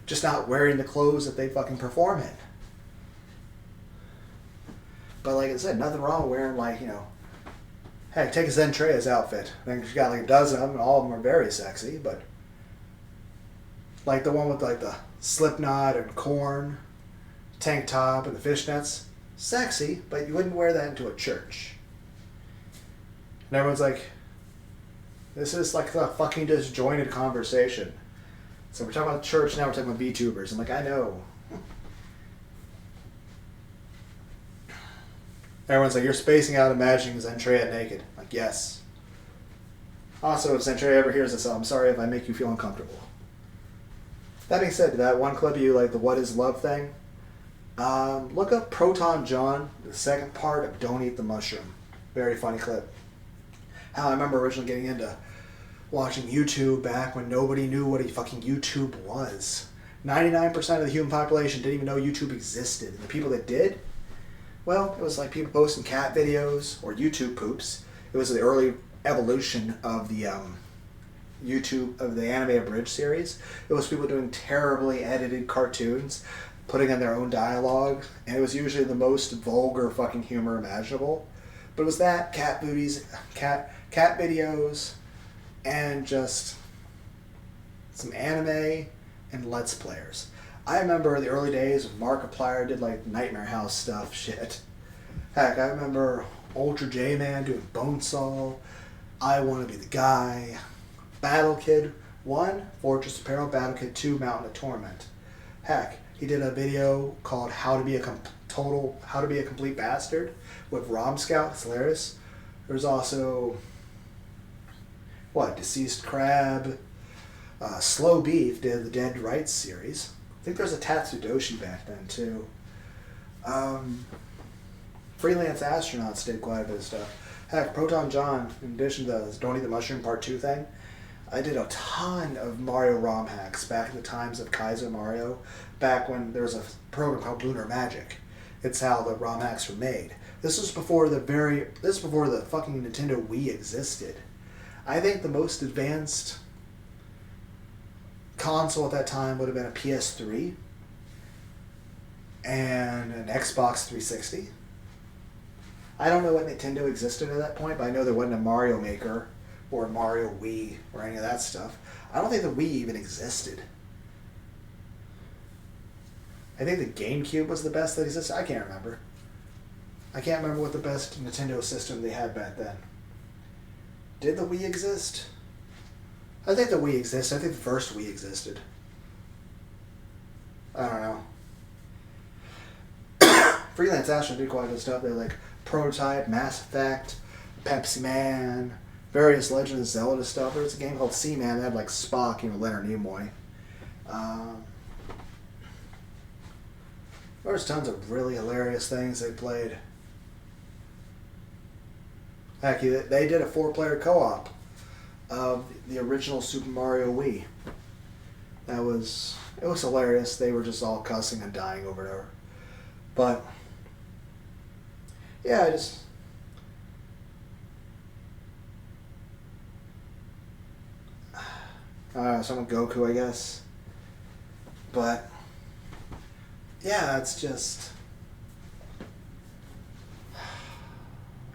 Just not wearing the clothes that they fucking perform in. But like I said, nothing wrong with wearing like, heck, take a Zentreya's outfit. I think she's got like a dozen of them and all of them are very sexy, but like the one with like the Slipknot and Korn tank top and the fishnets, sexy, but you wouldn't wear that into a church. And everyone's like, this is like a fucking disjointed conversation. So we're talking about church, now we're talking about VTubers. I'm like, I know. Everyone's like, you're spacing out imagining Zentreya naked. I'm like, yes. Also, if Zentreya ever hears this, I'm sorry if I make you feel uncomfortable. That being said, that one clip of you like the "What Is Love" thing. Look up Proton John, the second part of "Don't Eat the Mushroom." Very funny clip. How I remember originally getting into watching YouTube back when nobody knew what a fucking YouTube was. 99% of the human population didn't even know YouTube existed. And the people that did, well, it was like people posting cat videos or YouTube poops. It was the early evolution of the YouTube, of the Anime Abridged series. It was people doing terribly edited cartoons, putting in their own dialogue, and it was usually the most vulgar fucking humor imaginable. But it was that, cat booties, cat videos, and just some anime and Let's Players. I remember the early days when Markiplier did like Nightmare House stuff, shit. Heck, I remember Ultra J-Man doing Bonesaw, I Want to Be the Guy, Battle Kid 1, Fortress Apparel, Battle Kid 2, Mountain of Torment. Heck, he did a video called How to Be a Complete Bastard with Rom Scout. It's hilarious. There's also Deceased Crab, Slow Beef did the Dead Rights series. I think there's a Tatsudoshi back then too. Freelance Astronauts did quite a bit of stuff. Heck, Proton John, in addition to the Don't Eat the Mushroom Part 2 thing, I did a ton of Mario ROM hacks back in the times of Kaiser Mario, back when there was a program called Lunar Magic. It's how the ROM hacks were made. This was before the fucking Nintendo Wii existed. I think the most advanced console at that time would have been a PS3 and an Xbox 360. I don't know what Nintendo existed at that point, but I know there wasn't a Mario Maker or a Mario Wii or any of that stuff. I don't think the Wii even existed. I think the GameCube was the best that existed. I can't remember. I can't remember what the best Nintendo system they had back then. Did the Wii exist? I think the Wii existed. I think the first Wii existed. I don't know. Freelance Astronaut did quite a bit of stuff. They like Prototype, Mass Effect, Pepsi Man, various Legend of Zelda stuff. There was a game called Seaman that had like Spock, Leonard Nimoy. There's tons of really hilarious things they played. Heck, they did a 4-player co-op of the original Super Mario Wii. It was hilarious. They were just all cussing and dying over and over. But yeah, someone Goku, I guess. But yeah, it's just,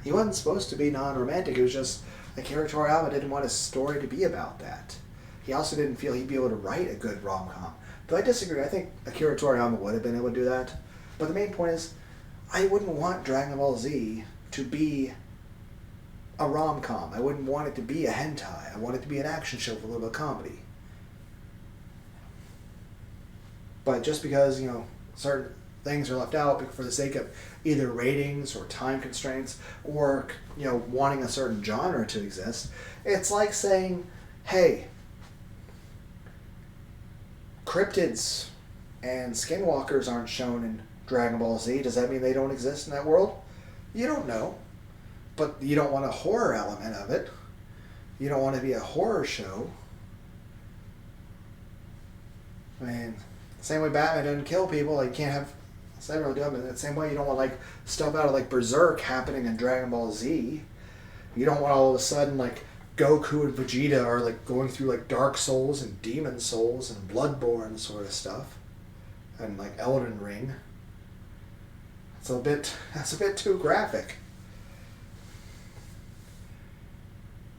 he wasn't supposed to be non-romantic. It was just Akira Toriyama didn't want his story to be about that. He also didn't feel he'd be able to write a good rom-com. But I disagree. I think Akira Toriyama would have been able to do that. But the main point is, I wouldn't want Dragon Ball Z to be a rom-com. I wouldn't want it to be a hentai. I want it to be an action show with a little bit of comedy. But just because, certain things are left out for the sake of either ratings or time constraints or, wanting a certain genre to exist, it's like saying, hey, cryptids and skinwalkers aren't shown in Dragon Ball Z. Does that mean they don't exist in that world? You don't know. But you don't want a horror element of it. You don't want to be a horror show. I mean, same way Batman doesn't kill people, you can't have, same really dumb. In the same way you don't want stuff out of Berserk happening in Dragon Ball Z. You don't want all of a sudden Goku and Vegeta are going through Dark Souls and Demon Souls and Bloodborne sort of stuff. And Elden Ring. That's a bit too graphic.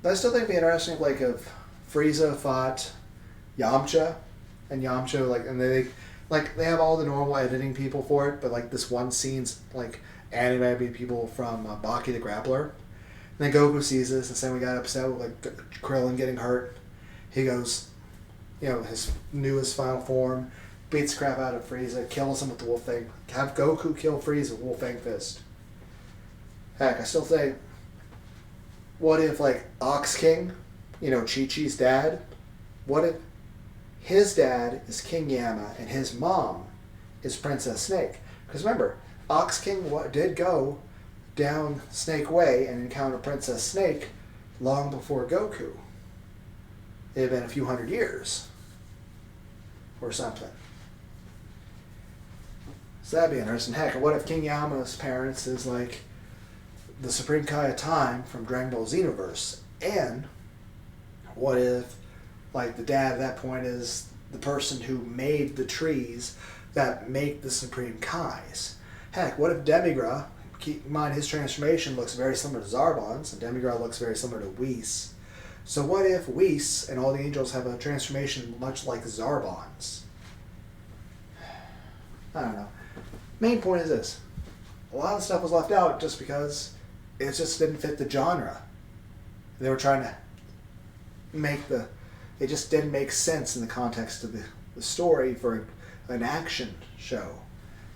But I still think it'd be interesting if Frieza fought Yamcha, and Yamcha and they have all the normal editing people for it, but this one scene's animated people from Baki the Grappler. And then Goku sees this and saying we got upset with Krillin getting hurt. He goes, his newest final form, beats the crap out of Frieza, kills him with the Wolf Fang. Have Goku kill Frieza with Wolf Fang Fist. Heck, I still say, what if Ox King, Chi-Chi's dad, what if his dad is King Yama and his mom is Princess Snake. Because remember, Ox King did go down Snake Way and encounter Princess Snake long before Goku. It had been a few hundred years or something. So that'd be interesting. Heck, what if King Yama's parents is like the Supreme Kai of Time from Dragon Ball Xenoverse? And what if, like, the dad at that point is the person who made the trees that make the Supreme Kais? Heck, what if Demigra, keep in mind his transformation looks very similar to Zarbon's, and Demigra looks very similar to Whis. So what if Whis and all the angels have a transformation much like Zarbon's? I don't know. Main point is this. A lot of stuff was left out just because it just didn't fit the genre. They were trying to make it just didn't make sense in the context of the story for an action show.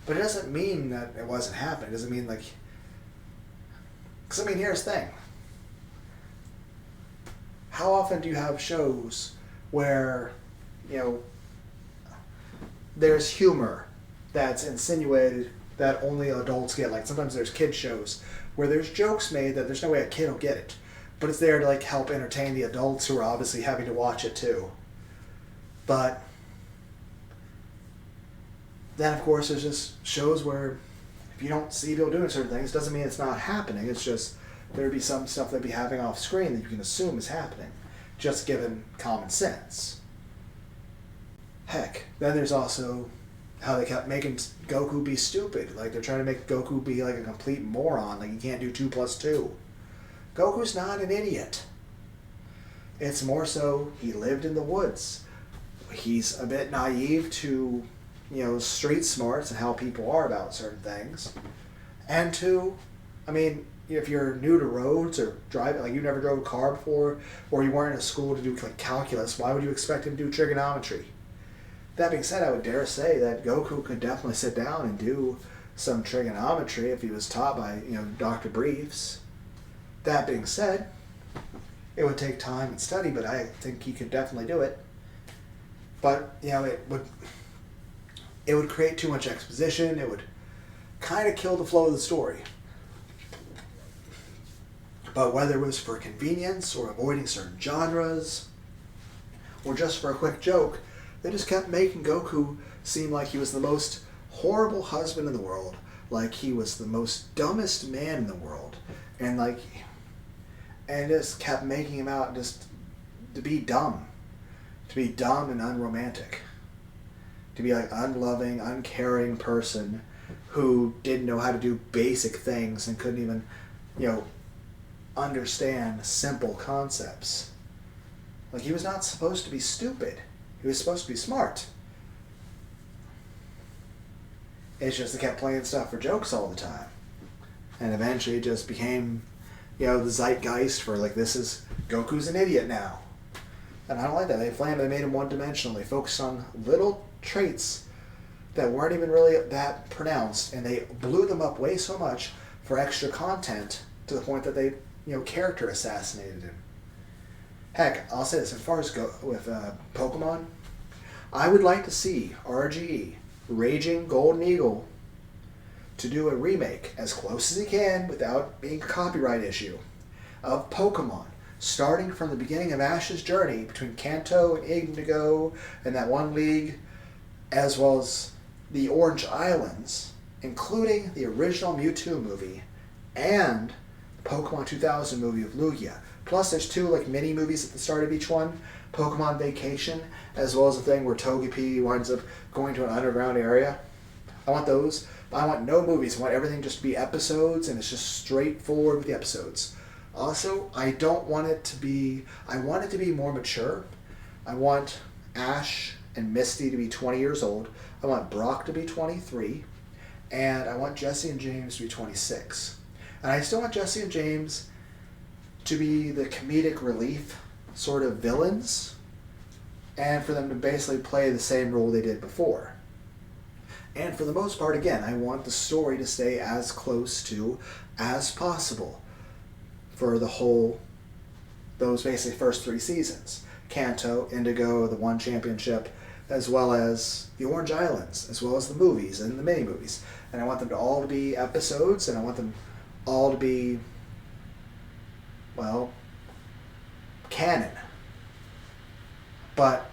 But it doesn't mean that it wasn't happening. It doesn't mean like... Because, I mean, here's the thing. How often do you have shows where, you know, there's humor that's insinuated that only adults get? Like, sometimes there's kid shows where there's jokes made that there's no way a kid will get it. But it's there to, like, help entertain the adults who are obviously having to watch it too. But then, of course, there's just shows where if you don't see people doing certain things, it doesn't mean it's not happening. It's just there'd be some stuff they'd be having off screen that you can assume is happening, just given common sense. Heck, then there's also how they kept making Goku be stupid. Like, they're trying to make Goku be like a complete moron. Like, he can't do 2 + 2. Goku's not an idiot. It's more so he lived in the woods. He's a bit naive to, you know, street smarts and how people are about certain things. And to, I mean, if you're new to roads or driving, like you never drove a car before, or you weren't in a school to do like calculus, why would you expect him to do trigonometry? That being said, I would dare say that Goku could definitely sit down and do some trigonometry if he was taught by, you know, Dr. Briefs. That being said, it would take time and study, but I think he could definitely do it. But, you know, it would create too much exposition. It would kind of kill the flow of the story. But whether it was for convenience or avoiding certain genres or just for a quick joke, they just kept making Goku seem like he was the most horrible husband in the world, like he was the most dumbest man in the world, and just kept making him out just to be dumb and unromantic, to be like unloving, uncaring person who didn't know how to do basic things and couldn't even, you know, understand simple concepts. Like, he was not supposed to be stupid. He was supposed to be smart. It's just they kept playing stuff for jokes all the time. And eventually it just became, you know, the zeitgeist for, like, this is, Goku's an idiot now. And I don't like that. They made him one-dimensional. They focused on little traits that weren't even really that pronounced, and they blew them up way so much for extra content to the point that they, you know, character assassinated him. Heck, I'll say this, as far as with Pokemon, I would like to see RGE, Raging Golden Eagle, to do a remake as close as he can without being a copyright issue of Pokemon, starting from the beginning of Ash's journey between Kanto and Indigo and that one league, as well as the Orange Islands, including the original Mewtwo movie and the Pokemon 2000 movie of Lugia. Plus, there's 2 like mini movies at the start of each one, Pokemon Vacation, as well as the thing where Togepi winds up going to an underground area. I want those, but I want no movies. I want everything just to be episodes, and it's just straightforward with the episodes. Also, I don't want it to be, I want it to be more mature. I want Ash and Misty to be 20 years old. I want Brock to be 23. And I want Jesse and James to be 26. And I still want Jesse and James to be the comedic relief sort of villains, and for them to basically play the same role they did before. And for the most part, again, I want the story to stay as close to as possible for those basically first 3 seasons. Kanto, Indigo, the One Championship, as well as the Orange Islands, as well as the movies and the mini movies. And I want them to all to be episodes, and I want them all to be, well, canon. But,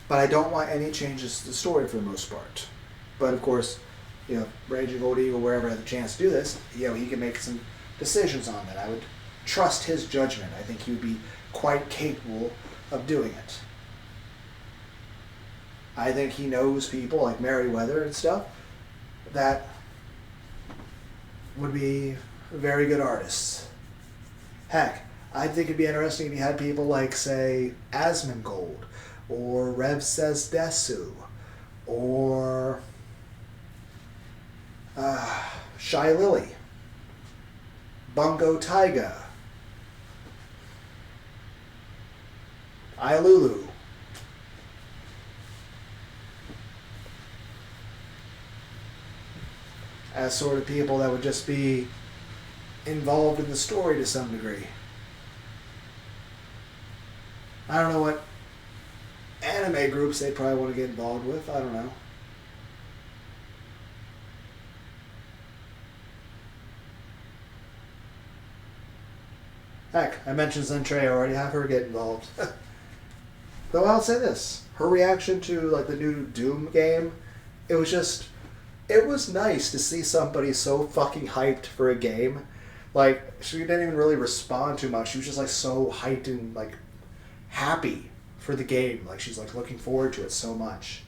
but I don't want any changes to the story for the most part. But of course, Raging Old Eagle, wherever I had the chance to do this, he can make some decisions on that. I would trust his judgment. I think he would be quite capable of doing it. I think he knows people like Merriweather and stuff that would be very good artists. Heck, I think it'd be interesting if you had people like, say, Asmongold, or Rev Says Desu, or Shylily, Bungo Taiga, Ilulu. As sort of people that would just be involved in the story to some degree. I don't know what anime groups they probably want to get involved with. I don't know. Heck, I mentioned Zentreya already. Have her get involved. Though I'll say this. Her reaction to like the new Doom game, it was nice to see somebody so fucking hyped for a game. Like, she didn't even really respond too much. She was just like so hyped and like happy for the game. Like, she's like looking forward to it so much.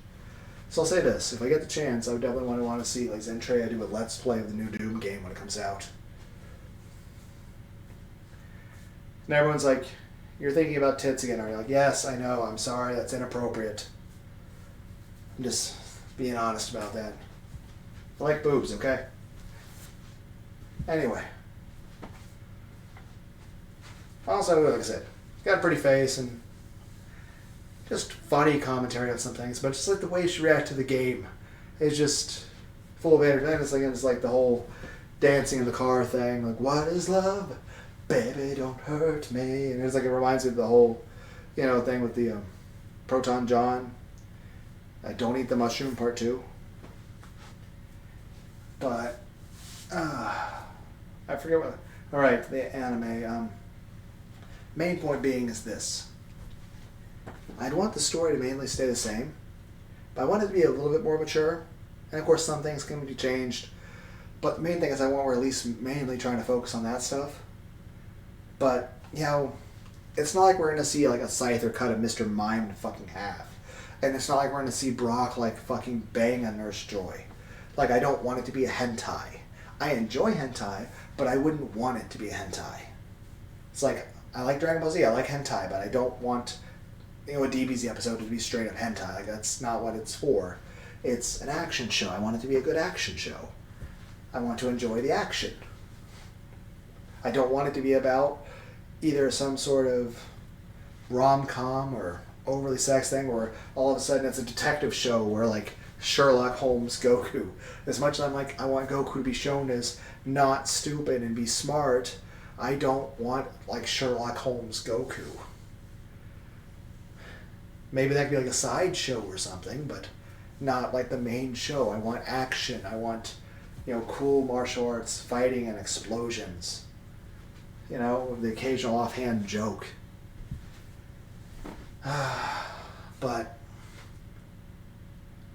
So I'll say this. If I get the chance, I would definitely want to see like Zentreya do a Let's Play of the new Doom game when it comes out. And everyone's like, you're thinking about tits again. Are you like, yes, I know. I'm sorry. That's inappropriate. I'm just being honest about that. I like boobs, okay? Anyway. Also, like I said, got a pretty face and just funny commentary on some things, but just like the way she reacted to the game is just full of entertainment. It's like the whole dancing in the car thing, like, what is love? Baby, don't hurt me. And it's like, it reminds me of the whole, thing with the Proton John. Don't eat the mushroom, part 2. But, I forget what. Alright, the anime. Main point being is this. I'd want the story to mainly stay the same, but I want it to be a little bit more mature. And of course, some things can be changed. But the main thing is I want we're at least mainly trying to focus on that stuff. But, it's not like we're going to see like a Scyther cut of Mr. Mime in fucking half. And it's not like we're going to see Brock like fucking bang a Nurse Joy. Like, I don't want it to be a hentai. I enjoy hentai, but I wouldn't want it to be a hentai. It's like, I like Dragon Ball Z, I like hentai, but I don't want, a DBZ episode to be straight up hentai. Like, that's not what it's for. It's an action show. I want it to be a good action show. I want to enjoy the action. I don't want it to be about either some sort of rom-com or overly sex thing, or all of a sudden it's a detective show where like Sherlock Holmes Goku. As much as I'm like, I want Goku to be shown as not stupid and be smart, I don't want like Sherlock Holmes Goku. Maybe that could be like a side show or something, but not like the main show. I want action. I want, cool martial arts, fighting and explosions. The occasional offhand joke. But,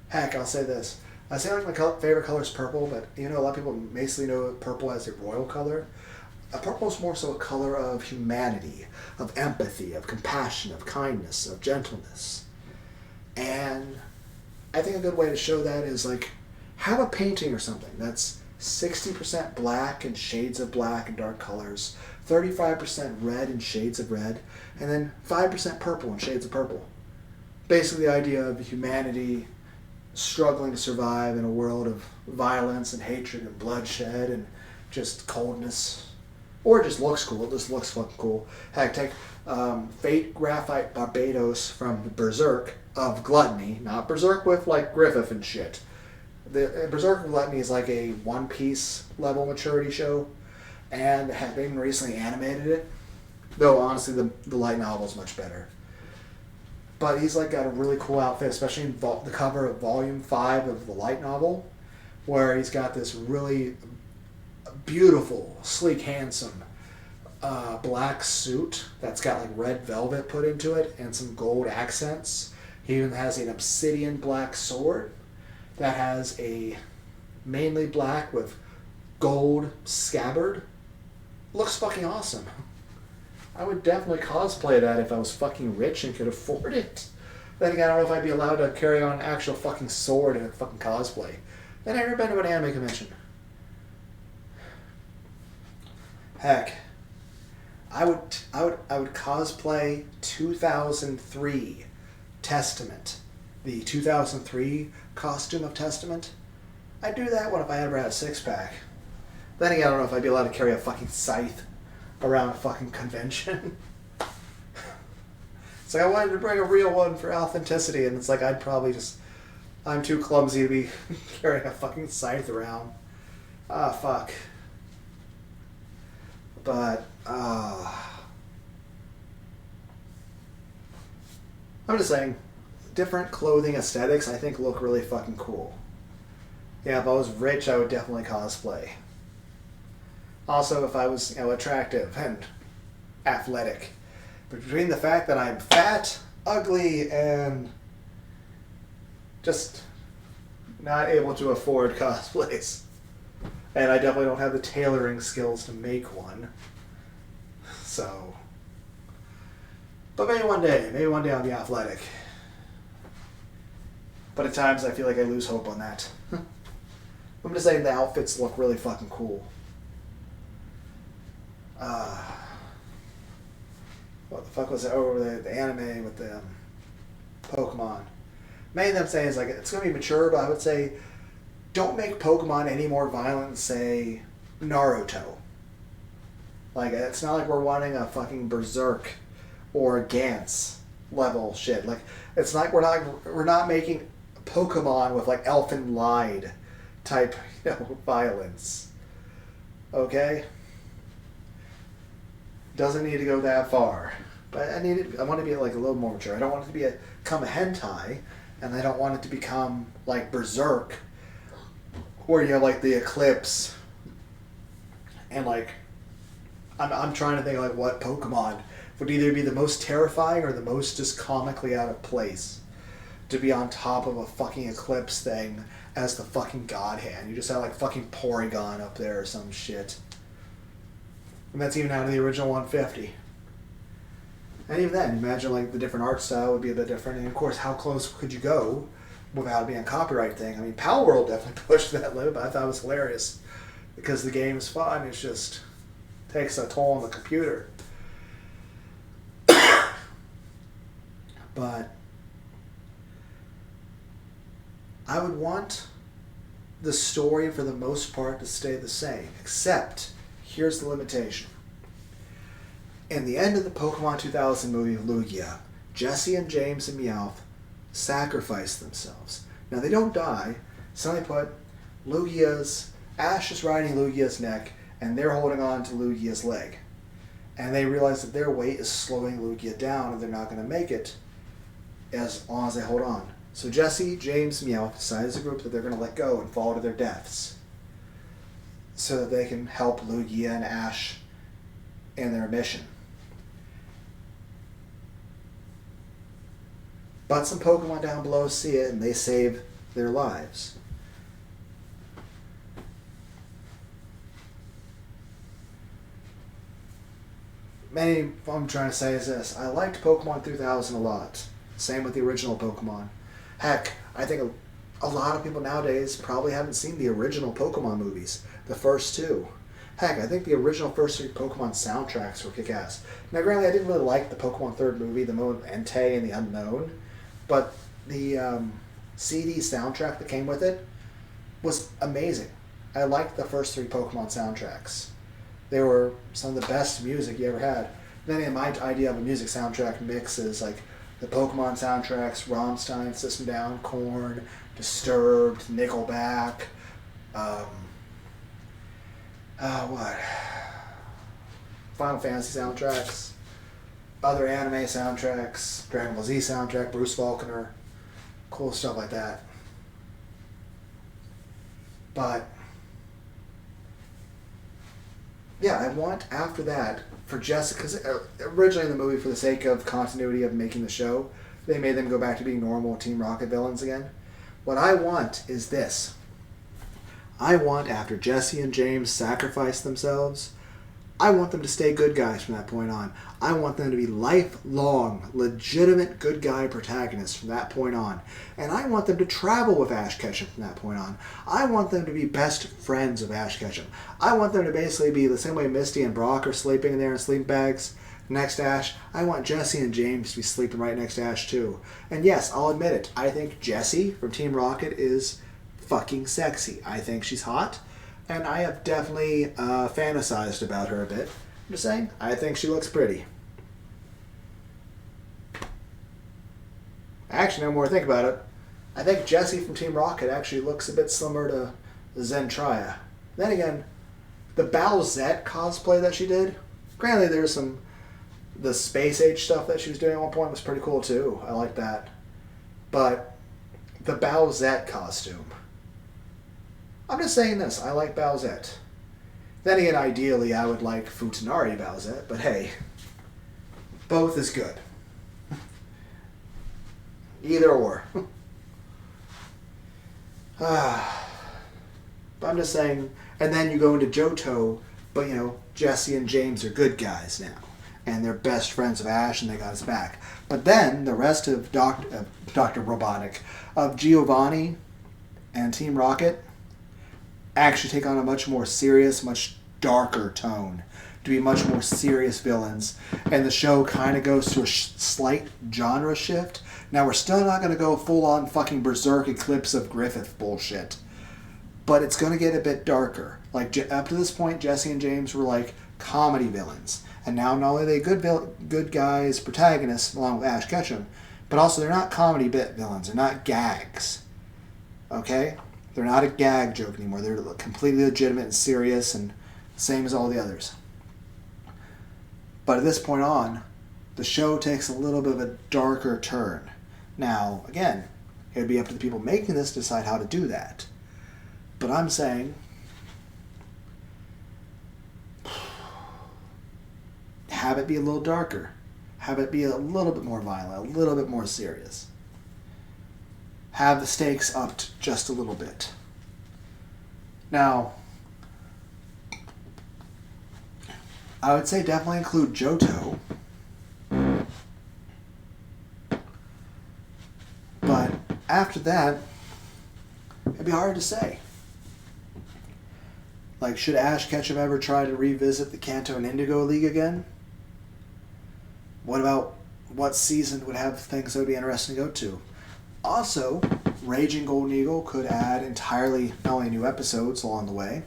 heck, I'll say this. I say like my favorite color is purple, but a lot of people basically know purple as a royal color. Purple is more so a color of humanity, of empathy, of compassion, of kindness, of gentleness. And I think a good way to show that is like, have a painting or something that's 60% black and shades of black and dark colors, 35% red and shades of red, and then 5% purple and shades of purple. Basically the idea of humanity struggling to survive in a world of violence and hatred and bloodshed and just coldness. Or it just looks cool. It just looks fucking cool. Heck, take Fate Graphite Barbados from Berserk of Gluttony. Not Berserk with like Griffith and shit. The Berserk of Gluttony is like a One Piece level maturity show. and have been recently animated it. Though honestly, the light novel is much better. But he's like got a really cool outfit, especially in the cover of Volume 5 of the light novel, where he's got this really beautiful, sleek, handsome black suit that's got like red velvet put into it and some gold accents. He even has an obsidian black sword that has a mainly black with gold scabbard. Looks fucking awesome. I would definitely cosplay that if I was fucking rich and could afford it. Then again, I don't know if I'd be allowed to carry on an actual fucking sword in a fucking cosplay. Then I've never been to an anime convention. Heck, I would cosplay 2003 Testament, the 2003 costume of Testament. I'd do that one if I ever had a six-pack. Then again, I don't know if I'd be allowed to carry a fucking scythe around a fucking convention. It's like I wanted to bring a real one for authenticity, and it's like I'd probably just... I'm too clumsy to be carrying a fucking scythe around. Ah, fuck. But, I'm just saying, different clothing aesthetics I think look really fucking cool. Yeah, if I was rich, I would definitely cosplay. Also, if I was, attractive and athletic. But between the fact that I'm fat, ugly, and just not able to afford cosplays. And I definitely don't have the tailoring skills to make one. So. But maybe one day I'll be athletic. But at times I feel like I lose hope on that. I'm just saying the outfits look really fucking cool. What the fuck was it? Oh, the anime with the Pokemon. Main thing I'm saying is like it's gonna be mature, but I would say don't make Pokemon any more violent than say Naruto. Like it's not like we're wanting a fucking Berserk or Gantz level shit. Like it's like we're not making Pokemon with like Elfen Lied type violence. Okay? Doesn't need to go that far. But I want to be like a little more mature. I don't want it to become a hentai, and I don't want it to become like Berserk, where you have like the eclipse, and like I'm trying to think like what Pokemon would either be the most terrifying or the most just comically out of place to be on top of a fucking eclipse thing as the fucking god hand. You just have like fucking Porygon up there or some shit. And that's even out of the original 150. And even then, imagine like the different art style would be a bit different. And of course, how close could you go without it being a copyright thing? I mean, Pal World definitely pushed that limit, but I thought it was hilarious. Because the game is fun, it's just takes a toll on the computer. But I would want the story for the most part to stay the same, except here's the limitation. In the end of the Pokemon 2000 movie Lugia, Jessie and James and Meowth sacrifice themselves. Now they don't die, so they put Ash is riding Lugia's neck, and they're holding on to Lugia's leg. And they realize that their weight is slowing Lugia down, and they're not going to make it as long as they hold on. So Jessie, James, Meowth decide as a group that they're going to let go and fall to their deaths so that they can help Lugia and Ash in their mission. But some Pokemon down below see it and they save their lives. What I'm trying to say is this. I liked Pokemon 3000 a lot. Same with the original Pokemon. Heck, I think a lot of people nowadays probably haven't seen the original Pokemon movies. The first two. Heck, I think the original first three Pokemon soundtracks were kick-ass. Now, granted, I didn't really like the Pokemon third movie, the one with Entei and the Unknown, but the CD soundtrack that came with it was amazing. I liked the first three Pokemon soundtracks. They were some of the best music you ever had. Then my idea of a music soundtrack mix is like the Pokemon soundtracks, Rammstein, System Down, Korn, Disturbed, Nickelback, Final Fantasy soundtracks, other anime soundtracks, Dragon Ball Z soundtrack, Bruce Faulconer, cool stuff like that. But yeah, I want after that for Jessica, because originally in the movie, for the sake of continuity of making the show, they made them go back to being normal Team Rocket villains again. What I want is this. I want, after Jesse and James sacrifice themselves, I want them to stay good guys from that point on. I want them to be lifelong, legitimate good guy protagonists from that point on. And I want them to travel with Ash Ketchum from that point on. I want them to be best friends of Ash Ketchum. I want them to basically be the same way Misty and Brock are sleeping in there in sleeping bags next to Ash. I want Jesse and James to be sleeping right next to Ash too. And yes, I'll admit it. I think Jessie from Team Rocket is fucking sexy. I think she's hot. And I have definitely fantasized about her a bit. I'm just saying, I think she looks pretty. Actually, no more I think about it. I think Jessie from Team Rocket actually looks a bit similar to Zentreya. Then again, the Bowsette cosplay that she did, granted there's some, the space age stuff that she was doing at one point was pretty cool too. I like that. But the Bowsette costume, I'm just saying this, I like Bowsette. Then again, ideally, I would like Futanari Bowsette, but hey, both is good. Either or. But I'm just saying, and then you go into Johto, but you know, Jesse and James are good guys now, and they're best friends of Ash, and they got his back. But then the rest of Dr. Robotic, of Giovanni and Team Rocket, actually take on a much more serious, much darker tone, to be much more serious villains, and the show kind of goes to a slight genre shift. Now, we're still not going to go full-on fucking Berserk Eclipse of Griffith bullshit, but it's going to get a bit darker. Like, up to this point, Jesse and James were like comedy villains, and now not only are they good guys, protagonists, along with Ash Ketchum, but also they're not comedy bit villains. They're not gags. Okay? They're not a gag joke anymore. They're completely legitimate and serious, and same as all the others. But at this point on, the show takes a little bit of a darker turn. Now, again, it would be up to the people making this to decide how to do that. But I'm saying, have it be a little darker. Have it be a little bit more violent, a little bit more serious. Have the stakes upped just a little bit. Now, I would say definitely include Johto. But after that, it'd be hard to say. Like, should Ash Ketchum ever try to revisit the Kanto and Indigo League again? What about what season would have things that would be interesting to go to? Also, Raging Golden Eagle could add entirely, not only new episodes along the way,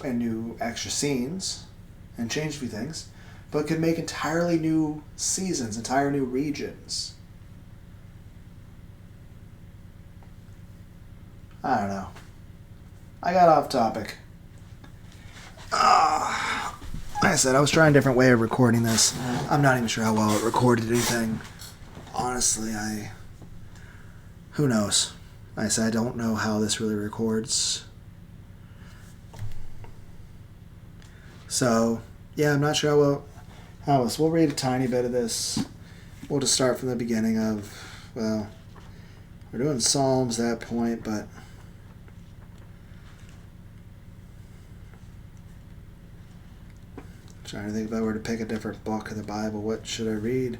and new extra scenes, and change a few things, but could make entirely new seasons, entire new regions. I don't know. I got off topic. Like I said, I was trying a different way of recording this. I'm not even sure how well it recorded anything. Honestly, who knows? Like I said, I don't know how this really records. So, yeah, I'm not sure how this. We'll read a tiny bit of this. We'll just start from the beginning of, well, we're doing Psalms at that point, but trying to think if I were to pick a different book of the Bible, what should I read?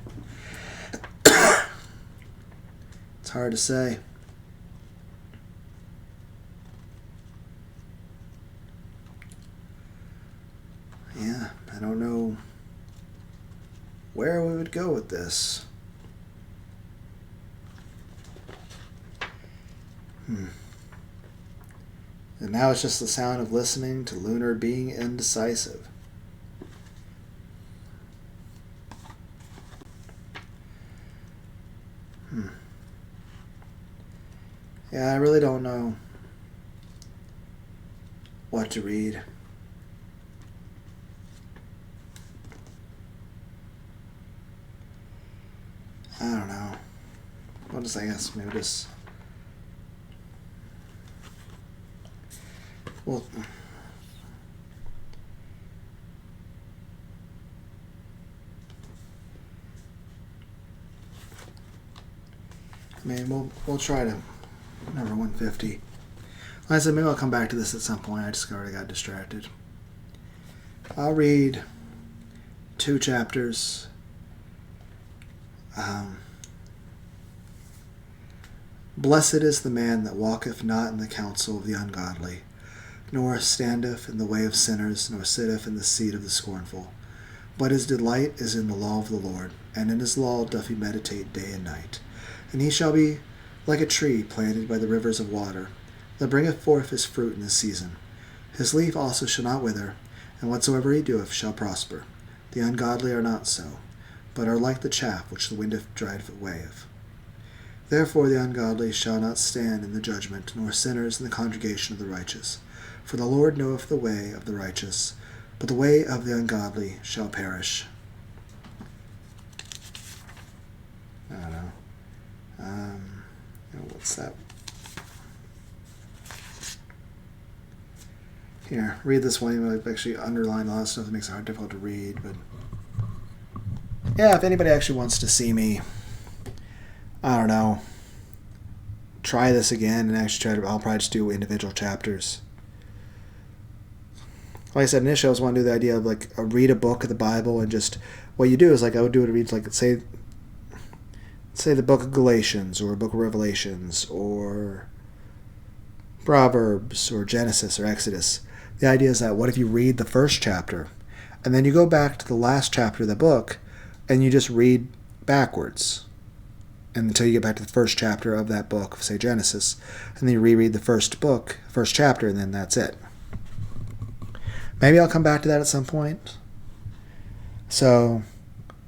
It's hard to say. Yeah, I don't know where we would go with this. And now it's just the sound of listening to Lunar being indecisive. Yeah, I really don't know what to read. I don't know. I'll just, I guess, maybe just... Well... I mean, we'll try to number 150. Like I said, maybe I'll come back to this at some point. I just already got distracted. I'll read 2 chapters. Blessed is the man that walketh not in the counsel of the ungodly, nor standeth in the way of sinners, nor sitteth in the seat of the scornful. But his delight is in the law of the Lord, and in his law doth he meditate day and night. And he shall be like a tree planted by the rivers of water, that bringeth forth his fruit in his season. His leaf also shall not wither, and whatsoever he doeth shall prosper. The ungodly are not so, but are like the chaff which the wind driveth away. Therefore the ungodly shall not stand in the judgment, nor sinners in the congregation of the righteous. For the Lord knoweth the way of the righteous, but the way of the ungodly shall perish. I don't know. What's that? Here, read this one. I've actually underlined a lot of stuff that makes it difficult to read, but yeah, if anybody actually wants to see me, I don't know, try this again and actually I'll probably just do individual chapters. Like I said initially, I was wanting to do the idea of like read a book of the Bible, and just what you do is like I would do it to read, like say the book of Galatians or book of Revelations or Proverbs or Genesis or Exodus. The idea is that what if you read the first chapter and then you go back to the last chapter of the book and you just read backwards until you get back to the first chapter of that book, say Genesis, and then you reread the first chapter, and then that's it. Maybe I'll come back to that at some point. So,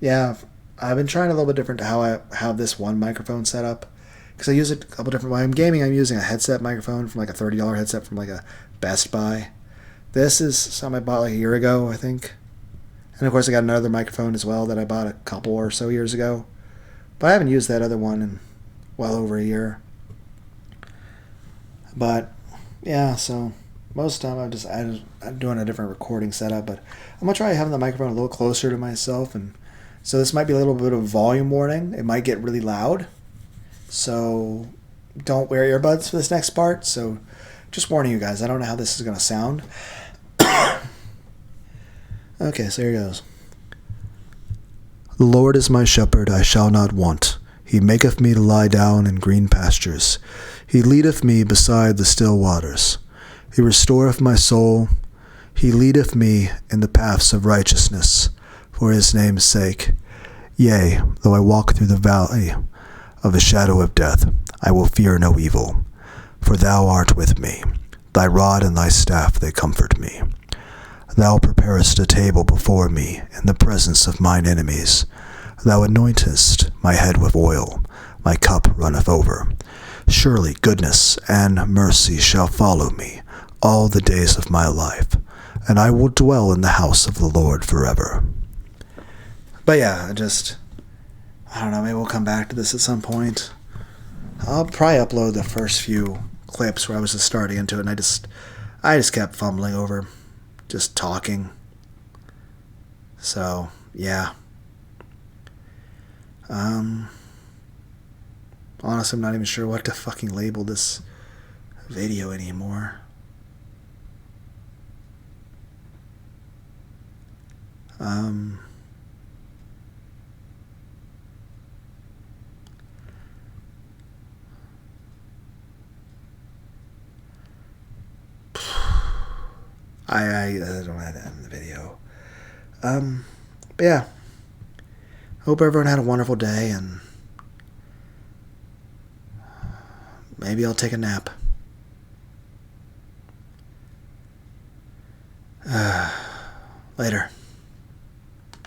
yeah, I've been trying a little bit different to how I have this one microphone set up, because I use it a couple different. When I'm gaming, I'm using a headset microphone from like a $30 headset from like a Best Buy. This is something I bought like a year ago, I think. And of course, I got another microphone as well that I bought a couple or so years ago. But I haven't used that other one in well over a year. But yeah, so most of the time I'm doing a different recording setup. But I'm gonna try having the microphone a little closer to myself, and so this might be a little bit of volume warning. It might get really loud, so don't wear earbuds for this next part. So just warning you guys, I don't know how this is gonna sound. Okay, so here goes. The Lord is my shepherd, I shall not want. He maketh me to lie down in green pastures. He leadeth me beside the still waters. He restoreth my soul. He leadeth me in the paths of righteousness, for his name's sake. Yea, though I walk through the valley of the shadow of death, I will fear no evil. For thou art with me. Thy rod and thy staff, they comfort me. Thou preparest a table before me in the presence of mine enemies. Thou anointest my head with oil, my cup runneth over. Surely goodness and mercy shall follow me all the days of my life, and I will dwell in the house of the Lord forever. But yeah, I don't know, maybe we'll come back to this at some point. I'll probably upload the first few clips where I was just starting into it, and I just kept fumbling over just talking. So, yeah. Honestly, I'm not even sure what to fucking label this video anymore. I don't have that in the video. But yeah. Hope everyone had a wonderful day, and maybe I'll take a nap. Later.